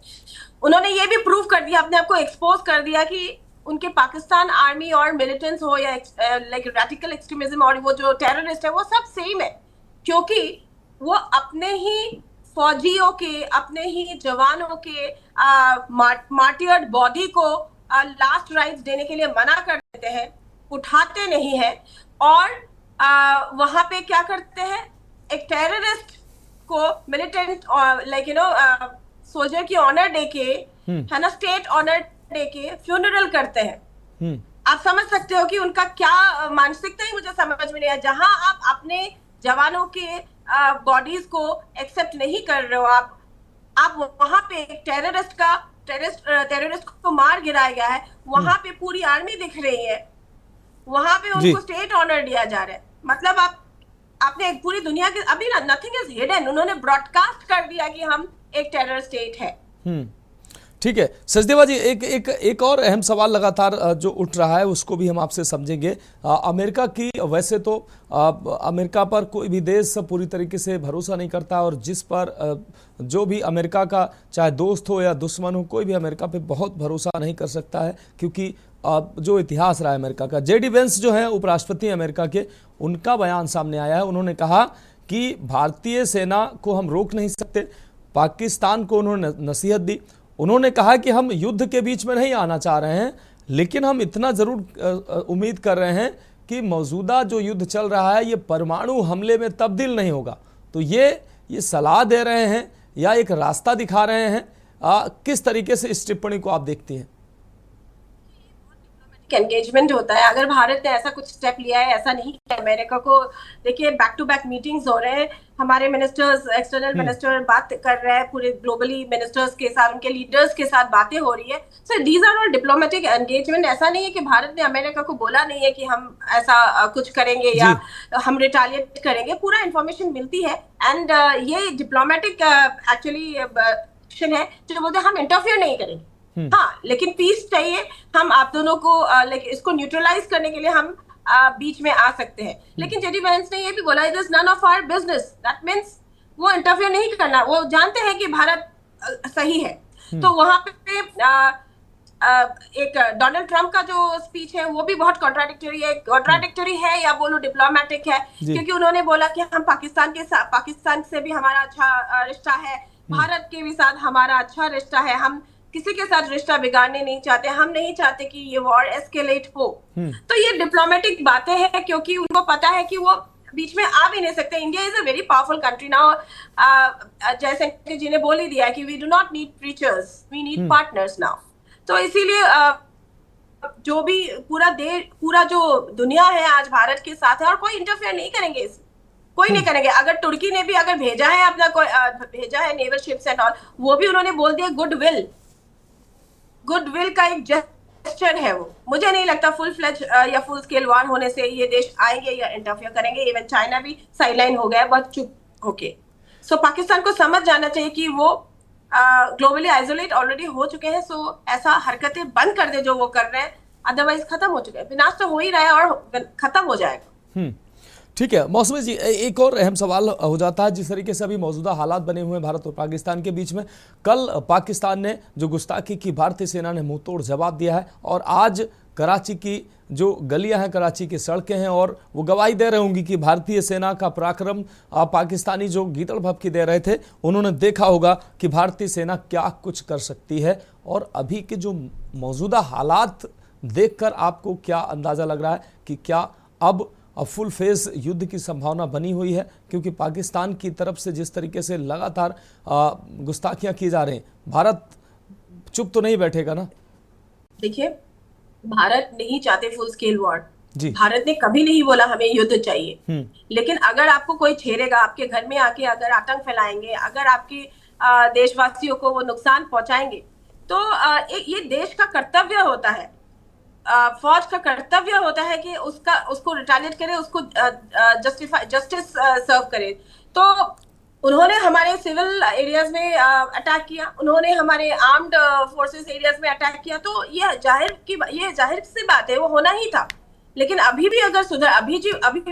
उन्होंने ये भी प्रूव कर दिया, अपने आप को एक्सपोज कर दिया कि उनके पाकिस्तान आर्मी और मिलिटेंट्स हो या लाइक रेडिकल एक्सट्रीमिज्म और वो जो टेररिस्ट है वो सब सेम है, क्योंकि वो अपने ही फौजियों के, अपने ही जवानों के मार्टियर्ड बॉडी को लास्ट राइट्स देने के लिए मना कर देते हैं, उठाते नहीं है, और वहां पे क्या करते हैं, एक टेररिस्ट को मिलिटेंट लाइक सोल्जर की ऑनर दे के, है ना, स्टेट ऑनर दे के फ्यूनरल करते हैं। आप समझ सकते हो कि उनका क्या मानसिकता ही मुझे समझ में नहीं आया। जहां आप अपने जवानों के बॉडीज को एक्सेप्ट नहीं कर रहे हो, आप वहां पे एक टेररिस्ट को मार गिराया गया है, वहां पे पूरी आर्मी दिख रही है, वहां पे उनको स्टेट ऑनर दिया जा रहा है। मतलब आपने एक पूरी दुनिया के, अभी नथिंग इज हिडन, उन्होंने ब्रॉडकास्ट कर दिया कि हम एक टेरर स्टेट है। ठीक है सचदेवा जी, एक और अहम सवाल लगातार जो उठ रहा है उसको भी हम आपसे समझेंगे। अमेरिका की, वैसे तो अमेरिका पर कोई भी देश पूरी तरीके से भरोसा नहीं करता, और जिस पर जो भी अमेरिका का चाहे दोस्त हो या दुश्मन हो, कोई भी अमेरिका पे बहुत भरोसा नहीं कर सकता है, क्योंकि जो इतिहास रहा है अमेरिका का। जेडी वेंस जो है उपराष्ट्रपति अमेरिका के, उनका बयान सामने आया है। उन्होंने कहा कि भारतीय सेना को हम रोक नहीं सकते। पाकिस्तान को उन्होंने नसीहत दी। उन्होंने कहा कि हम युद्ध के बीच में नहीं आना चाह रहे हैं, लेकिन हम इतना ज़रूर उम्मीद कर रहे हैं कि मौजूदा जो युद्ध चल रहा है ये परमाणु हमले में तब्दील नहीं होगा। तो ये सलाह दे रहे हैं या एक रास्ता दिखा रहे हैं? किस तरीके से इस टिप्पणी को आप देखती हैं? एंगेजमेंट होता है। अगर भारत ने ऐसा कुछ स्टेप लिया है, ऐसा नहीं किया अमेरिका को, देखिए बैक टू बैक मीटिंग्स हो रहे हैं, हमारे मिनिस्टर्स, एक्सटर्नल मिनिस्टर बात कर रहे हैं पूरे ग्लोबली मिनिस्टर्स के साथ, उनके लीडर्स के साथ बातें हो रही है। So these are all diplomatic engagement. ऐसा नहीं है कि भारत ने अमेरिका को बोला नहीं है कि हम ऐसा कुछ करेंगे या हम रिटालिएट करेंगे, पूरा इंफॉर्मेशन मिलती है। एंड ये डिप्लोमेटिक एक्चुअली है जो बोलते हैं हम इंटरफियर नहीं करेंगे। हाँ, लेकिन पीस चाहिए, हम आप दोनों को लाइक इसको न्यूट्रलाइज करने के लिए हम बीच में आ सकते हैं। लेकिन जेडी वेंस ने ये भी बोला, it is none of our business. That means वो इंटरफियर नहीं करना, वो जानते हैं कि भारत सही है। तो वहां पे एक डोनाल्ड ट्रंप का जो स्पीच है वो भी बहुत कॉन्ट्राडिक्टरी है या बोलो डिप्लोमेटिक है, क्योंकि उन्होंने बोला कि हम पाकिस्तान से भी हमारा अच्छा रिश्ता है, भारत के भी साथ हमारा अच्छा रिश्ता है, हम किसी के साथ रिश्ता बिगाड़ने नहीं चाहते, हम नहीं चाहते कि ये वॉर एस्केलेट हो। तो ये डिप्लोमेटिक बातें हैं, क्योंकि उनको पता है कि वो बीच में आ भी नहीं सकते। India is a very powerful country now. Jaishankar ji ने बोल ही दिया कि we do not need preachers, we need partners now. तो इसीलिए जो भी पूरा जो दुनिया है आज भारत के साथ है, और कोई इंटरफेयर नहीं करेंगे, कोई नहीं करेंगे। अगर तुर्की ने भी अगर भेजा है अपना भेजा है नेवल शिप्स एंड ऑल, वो भी उन्होंने बोल दिया गुडविल का एक जेस्चर है वो। मुझे नहीं लगता फुल फ्लेज या फुल स्केल वॉर होने से ये देश आएंगे या इंटरफियर करेंगे। इवन चाइना भी साइडलाइन हो गया बहुत चुप होके। सो पाकिस्तान को समझ जाना चाहिए कि वो ग्लोबली आइसोलेट ऑलरेडी हो चुके हैं। सो ऐसा हरकतें बंद कर दे जो वो कर रहे हैं, अदरवाइज खत्म हो चुके हैं। विनाश तो हो ही रहा है और खत्म हो जाएगा। ठीक है मौसमी जी, एक और अहम सवाल हो जाता है, जिस तरीके से अभी मौजूदा हालात बने हुए हैं भारत और पाकिस्तान के बीच में। कल पाकिस्तान ने जो गुस्ताखी की, भारतीय सेना ने मुंहतोड़ जवाब दिया है, और आज कराची की जो गलियां हैं, कराची की सड़कें हैं, और वो गवाही दे रही होंगी कि भारतीय सेना का पराक्रम। पाकिस्तानी जो गीदड़ भभकी दे रहे थे, उन्होंने देखा होगा कि भारतीय सेना क्या कुछ कर सकती है। और अभी के जो मौजूदा हालात देखकर आपको क्या अंदाज़ा लग रहा है कि क्या अब फुल फेज युद्ध की संभावना बनी हुई है? क्योंकि पाकिस्तान की तरफ से जिस तरीके से लगातार गुस्ताखियां की जा रही हैं, भारत चुप तो नहीं बैठेगा ना? देखिए, भारत नहीं चाहते फुल स्केल वॉर। भारत ने कभी नहीं बोला हमें युद्ध चाहिए। लेकिन अगर आपको कोई छेड़ेगा, आपके घर में आके अगर आतंक फैलाएंगे, अगर आपके देशवासियों को वो नुकसान पहुंचाएंगे, तो ये देश का कर्तव्य होता है, फौज का कर्तव्य होता है कि उसको रिटालिएट करे, उसको जस्टिस सर्व करे। तो उन्होंने हमारे सिविल एरियाज में अटैक किया, उन्होंने हमारे आर्म्ड फोर्सेस एरियाज में अटैक किया। तो ये जाहिर सी बात है, वो होना ही था। लेकिन अभी भी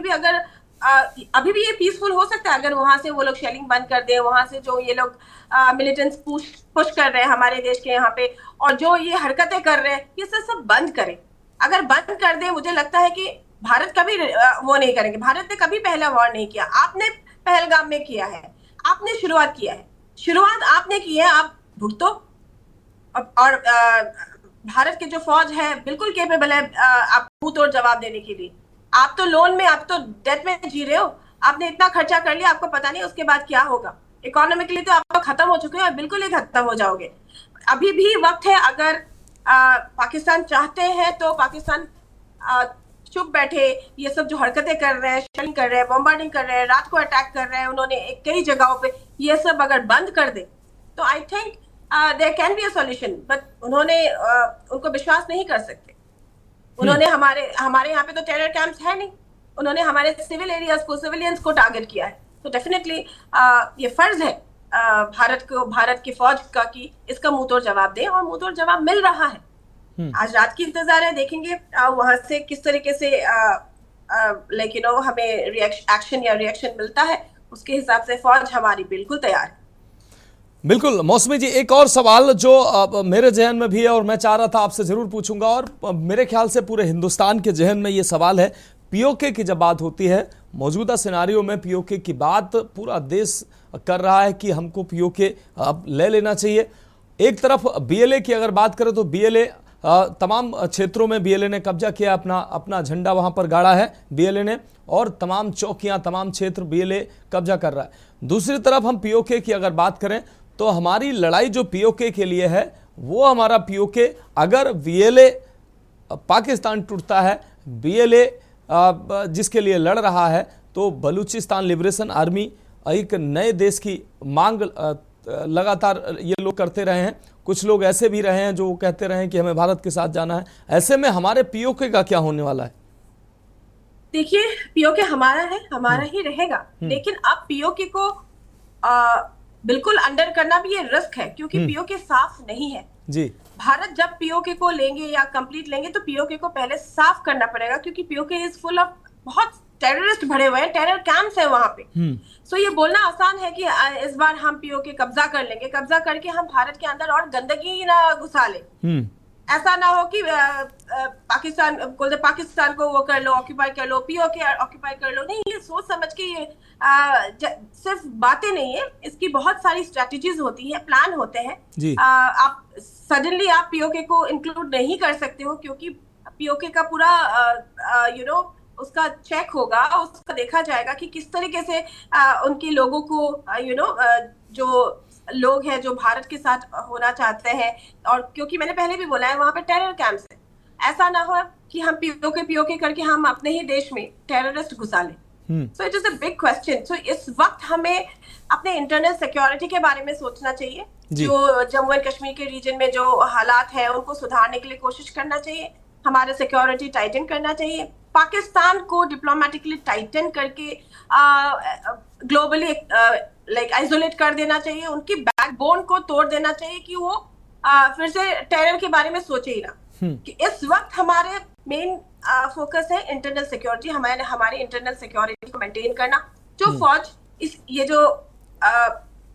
अगर अभी भी ये पीसफुल हो सकता है अगर वहां से वो लोग शेलिंग बंद कर दे, वहां से जो ये लोग मिलिटेंट्स पुश कर रहे हैं हमारे देश के यहाँ पे, और जो ये हरकतें कर रहे हैं, ये सब बंद करें। अगर बंद कर दे, मुझे लगता है कि भारत कभी वो नहीं करेंगे। भारत ने कभी पहला वॉर नहीं किया, आपने पहलगाम में किया है, आपने शुरुआत किया है, शुरुआत आपने की है, आप भुगतो। और भारत के जो फौज है बिल्कुल केपेबल है आप मुंह तोड़ जवाब देने के लिए। आप तो लोन में, आप तो डेट में जी रहे हो, आपने इतना खर्चा कर लिया, आपको पता नहीं उसके बाद क्या होगा। इकोनॉमिकली तो आप खत्म हो चुके हैं और बिल्कुल ही खत्म हो जाओगे। अभी भी वक्त है, अगर पाकिस्तान चाहते हैं तो पाकिस्तान चुप बैठे। ये सब जो हरकतें कर रहे हैं, शेलिंग कर रहे हैं, बॉम्बार्डिंग कर रहे हैं, रात को अटैक कर रहे हैं उन्होंने कई जगहों पे, ये सब अगर बंद कर दे तो I think there can be a solution. But उन्होंने उनको विश्वास नहीं कर सकते। उन्होंने हमारे यहाँ पे तो टेरर कैंप्स है नहीं, उन्होंने हमारे सिविल एरियाज को, सिविलियंस को टारगेट किया है। तो डेफिनेटली ये फर्ज है भारत की फौज का कि इसका मुंहतोड़ जवाब दे, और मुंहतोड़ जवाब मिल रहा है। आज रात की इंतजार है, देखेंगे वहां से किस तरीके से लाइक यू नो हमें एक्शन या रिएक्शन मिलता है। उसके हिसाब से फौज हमारी बिल्कुल तैयार है। बिल्कुल मौसमी जी, एक और सवाल जो मेरे जहन में भी है और मैं चाह रहा था आपसे जरूर पूछूंगा, और मेरे ख्याल से पूरे हिंदुस्तान के जहन में ये सवाल है। पीओके की जब बात होती है, मौजूदा सिनारियो में पीओके की बात पूरा देश कर रहा है कि हमको पीओके अब ले लेना चाहिए। एक तरफ बीएलए की अगर बात करें तो बीएलए तमाम क्षेत्रों में बीएलए ने कब्जा किया, अपना झंडा वहां पर गाड़ा है बीएलए ने, और तमाम चौकियां, तमाम क्षेत्र बीएलए कब्जा कर रहा है। दूसरी तरफ हम पीओके की अगर बात करें तो हमारी लड़ाई जो पीओके के लिए है, वो हमारा पीओके, अगर बीएलए पाकिस्तान टूटता है, बीएलए जिसके लिए लड़ रहा है, तो बलूचिस्तान लिबरेशन आर्मी एक नए देश की मांग लगातार ये लोग करते रहे हैं। कुछ लोग ऐसे भी रहे हैं जो कहते रहे हैं कि हमें भारत के साथ जाना है। ऐसे में हमारे पीओके का क्या होने वाला है? देखिए, पीओके हमारा है, हमारा ही रहेगा, लेकिन अब पीओके को बिल्कुल अंडर करना भी ये रिस्क है, क्योंकि पीओके साफ नहीं है जी। भारत जब पीओके को लेंगे या कंप्लीट लेंगे तो पीओके को पहले साफ करना पड़ेगा, क्योंकि पीओके इज फुल ऑफ बहुत टेररिस्ट भरे हुए हैं, टेरर कैंप्स है वहां पे। सो ये बोलना आसान है कि इस बार हम पीओके कब्जा कर लेंगे, कब्जा करके हम भारत के अंदर और गंदगी ना घुसा ले। ऐसा ना हो कि पाकिस्तान को वो कर लो, ऑक्यूपाई कर लो, पीओके ऑक्यूपाई कर लो। नहीं, ये सोच समझ के ये सिर्फ बातें नहीं है, इसकी बहुत सारी स्ट्रेटजीज होती है, प्लान होते हैं। आप सडनली आप पीओके को इंक्लूड नहीं कर सकते हो, क्योंकि पीओके का पूरा यू नो उसका चेक होगा, उसका देखा जाएगा कि किस तरीके से उनके लोगों को यू नो जो लोग हैं जो भारत के साथ होना चाहते हैं, और क्योंकि मैंने पहले भी बोला है वहां पे टेरर कैंप्स है। ऐसा ना हो कि हम पीओके करके हम अपने ही देश में टेररिस्ट घुसा लें। So it is a big question. So इस वक्त हमें अपने इंटरनल सिक्योरिटी के बारे में सोचना चाहिए। जो जम्मू एंड कश्मीर के रीजन में जो हालात है उनको सुधारने के लिए कोशिश करना चाहिए, हमारे सिक्योरिटी टाइटन करना चाहिए, पाकिस्तान को डिप्लोमेटिकली टाइटन करके ग्लोबली लाइक आइसोलेट कर देना चाहिए, उनकी बैकबोन को तोड़ देना चाहिए कि वो फिर से टेरर के बारे में सोचे ही ना। कि इस वक्त हमारे मेन फोकस है इंटरनल सिक्योरिटी, हमारे इंटरनल सिक्योरिटी को मेंटेन करना। जो फौज ये जो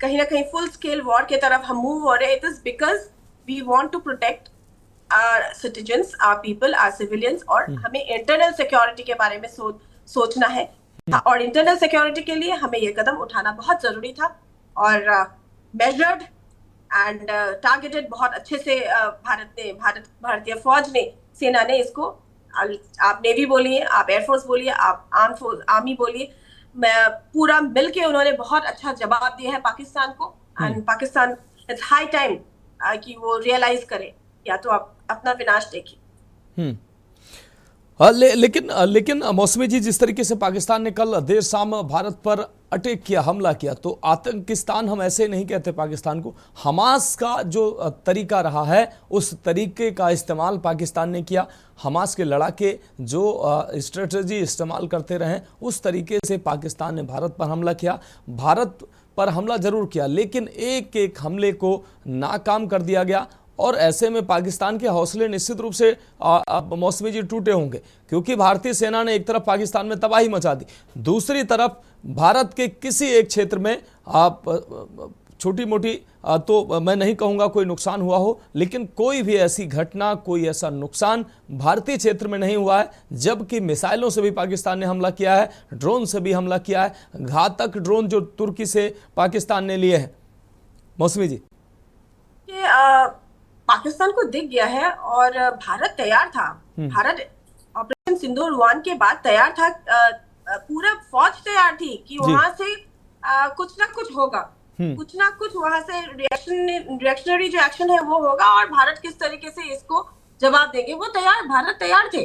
कहीं ना कहीं फुल स्केल वॉर की तरफ हम मूव हो रहे हैं, it is because we want to protect our citizens, our people, our civilians, और हमें इंटरनल सिक्योरिटी के बारे में सोचना है। और इंटरनल सिक्योरिटी के लिए हमें ये कदम उठाना बहुत जरूरी था, और मेजर्ड एंड टारगेटेड बहुत अच्छे से भारतीय फौज ने, सेना ने इसको, आप नेवी बोलिए, आप एयरफोर्स बोलिए, आप आर्मी बोलिए, पूरा मिलके उन्होंने बहुत अच्छा जवाब दिया है पाकिस्तान को। And Pakistan it's high time कि वो रियलाइज करे, या तो आप अपना विनाश देखिए। लेकिन मौसमी जी, जिस तरीके से पाकिस्तान ने कल देर शाम भारत पर अटैक किया, हमला किया, तो आतंकिस्तान हम ऐसे नहीं कहते पाकिस्तान को। हमास का जो तरीका रहा है, उस तरीके का इस्तेमाल पाकिस्तान ने किया। हमास के लड़ाके जो स्ट्रेटजी इस्तेमाल करते रहे, उस तरीके से पाकिस्तान ने भारत पर हमला किया। भारत पर हमला जरूर किया, लेकिन एक एक हमले को नाकाम कर दिया गया, और ऐसे में पाकिस्तान के हौसले निश्चित रूप से मौसमी जी टूटे होंगे, क्योंकि भारतीय सेना ने एक तरफ पाकिस्तान में तबाही मचा दी, दूसरी तरफ भारत के किसी एक क्षेत्र में छोटी मोटी तो मैं नहीं कहूँगा कोई नुकसान हुआ हो, लेकिन कोई भी ऐसी घटना, कोई ऐसा नुकसान भारतीय क्षेत्र में नहीं हुआ है, जबकि मिसाइलों से भी पाकिस्तान ने हमला किया है, ड्रोन से भी हमला किया है, घातक ड्रोन जो तुर्की से पाकिस्तान ने लिए हैं। मौसमी जी, ये पाकिस्तान को दिख गया है और भारत तैयार था। भारत ऑपरेशन सिंदूर 1 के बाद तैयार था, पूरा फौज तैयार थी कि वहां से कुछ ना कुछ होगा, कुछ ना कुछ वहां से रिएक्शनरी जो एक्शन है वो होगा और भारत किस तरीके से इसको जवाब देंगे, वो भारत तैयार थे,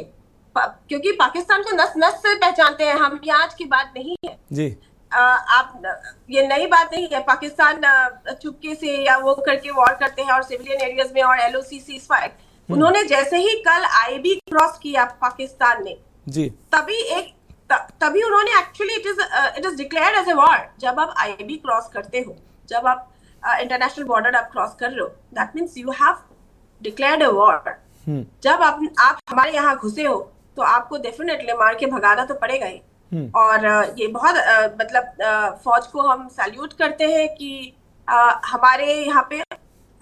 क्योंकि पाकिस्तान को नस नस से पहचानते हैं हम। ये आज की बात नहीं है जी। आप ये नई बात नहीं है। पाकिस्तान चुपके से या वो करके वॉर करते हैं और सिविलियन एरियाज में और LOC सीज़फायर, उन्होंने जैसे ही कल IB क्रॉस किया पाकिस्तान ने जी, तभी उन्होंने actually it is declared as a war. जब आप IB क्रॉस करते हो, जब आप इंटरनेशनल बॉर्डर आप क्रॉस कर रहे हो, that means you have declared A war. जब आप हमारे यहाँ घुसे हो तो आपको डेफिनेटली मार के भगाना तो पड़ेगा ही। और ये बहुत फौज को हम सैल्यूट करते हैं कि हमारे यहाँ पे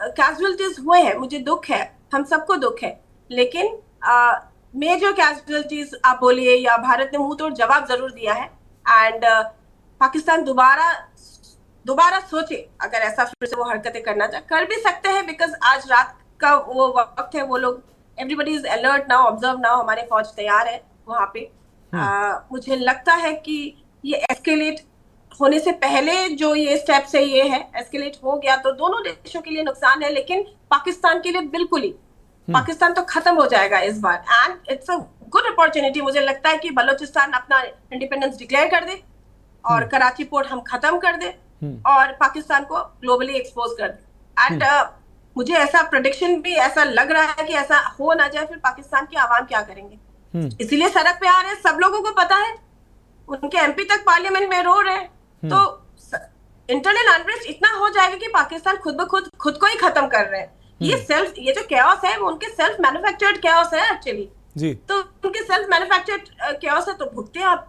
कैजुअलिटीज हुए हैं, मुझे दुख है, हम सबको दुख है, लेकिन मेजर कैजुअलिटीज आप बोलिए या भारत ने मुंह तोड़ जवाब जरूर दिया है। एंड पाकिस्तान दोबारा सोचे, अगर ऐसा फिर से वो हरकतें करना चाहे कर भी सकते हैं, बिकॉज आज रात का वो वक्त है, वो लोग everybody is alert now, observe now, हमारे फौज तैयार है वहां पे। मुझे लगता है कि ये एस्केलेट होने से पहले जो ये स्टेप्स है, ये है एस्केलेट हो गया तो दोनों देशों के लिए नुकसान है, लेकिन पाकिस्तान के लिए बिल्कुल ही, पाकिस्तान तो खत्म हो जाएगा इस बार। And it's a good opportunity, मुझे लगता है कि बलोचिस्तान अपना इंडिपेंडेंस डिक्लेयर कर दे और कराची पोर्ट हम खत्म कर दे और पाकिस्तान को ग्लोबली एक्सपोज कर दे। एंड मुझे ऐसा प्रेडिक्शन भी ऐसा लग रहा है कि ऐसा हो ना जाए, फिर पाकिस्तान की आवाम क्या करेंगे, इसीलिए सड़क पे आ रहे हैं। सब लोगों को पता है, उनके MP तक पार्लियामेंट में रो रहे हैं, तो इंटरनल अनरेस्ट इतना हो जाएगा कि पाकिस्तान खुद को ही खत्म कर रहे हैं। ये जो कैओस है वो उनके सेल्फ मैन्युफैक्चर्ड कैओस है एक्चुअली जी। तो उनके सेल्फ मैन्युफैक्चर्ड कैओस है तो भुगते आप,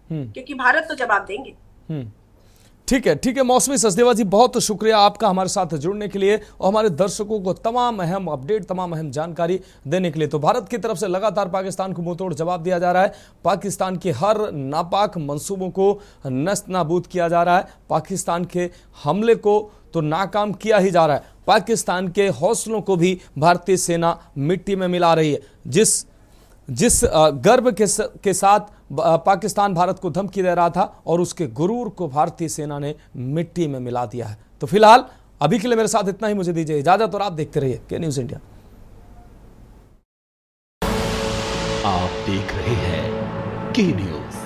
क्योंकि भारत तो जवाब देंगे। ठीक है मौसमी सचदेवा जी, बहुत शुक्रिया आपका हमारे साथ जुड़ने के लिए और हमारे दर्शकों को तमाम अहम अपडेट, तमाम अहम जानकारी देने के लिए। तो भारत की तरफ से लगातार पाकिस्तान को मुंहतोड़ जवाब दिया जा रहा है, पाकिस्तान के हर नापाक मंसूबों को नस्त नाबूद किया जा रहा है, पाकिस्तान के हमले को तो नाकाम किया ही जा रहा है, पाकिस्तान के हौसलों को भी भारतीय सेना मिट्टी में मिला रही है। जिस गर्व के साथ पाकिस्तान भारत को धमकी दे रहा था और उसके गुरूर को भारतीय सेना ने मिट्टी में मिला दिया है। तो फिलहाल अभी के लिए मेरे साथ इतना ही, मुझे दीजिए इजाजत और आप देखते रहिए के न्यूज़ इंडिया। आप देख रहे हैं के न्यूज़,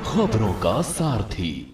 खबरों का सारथी।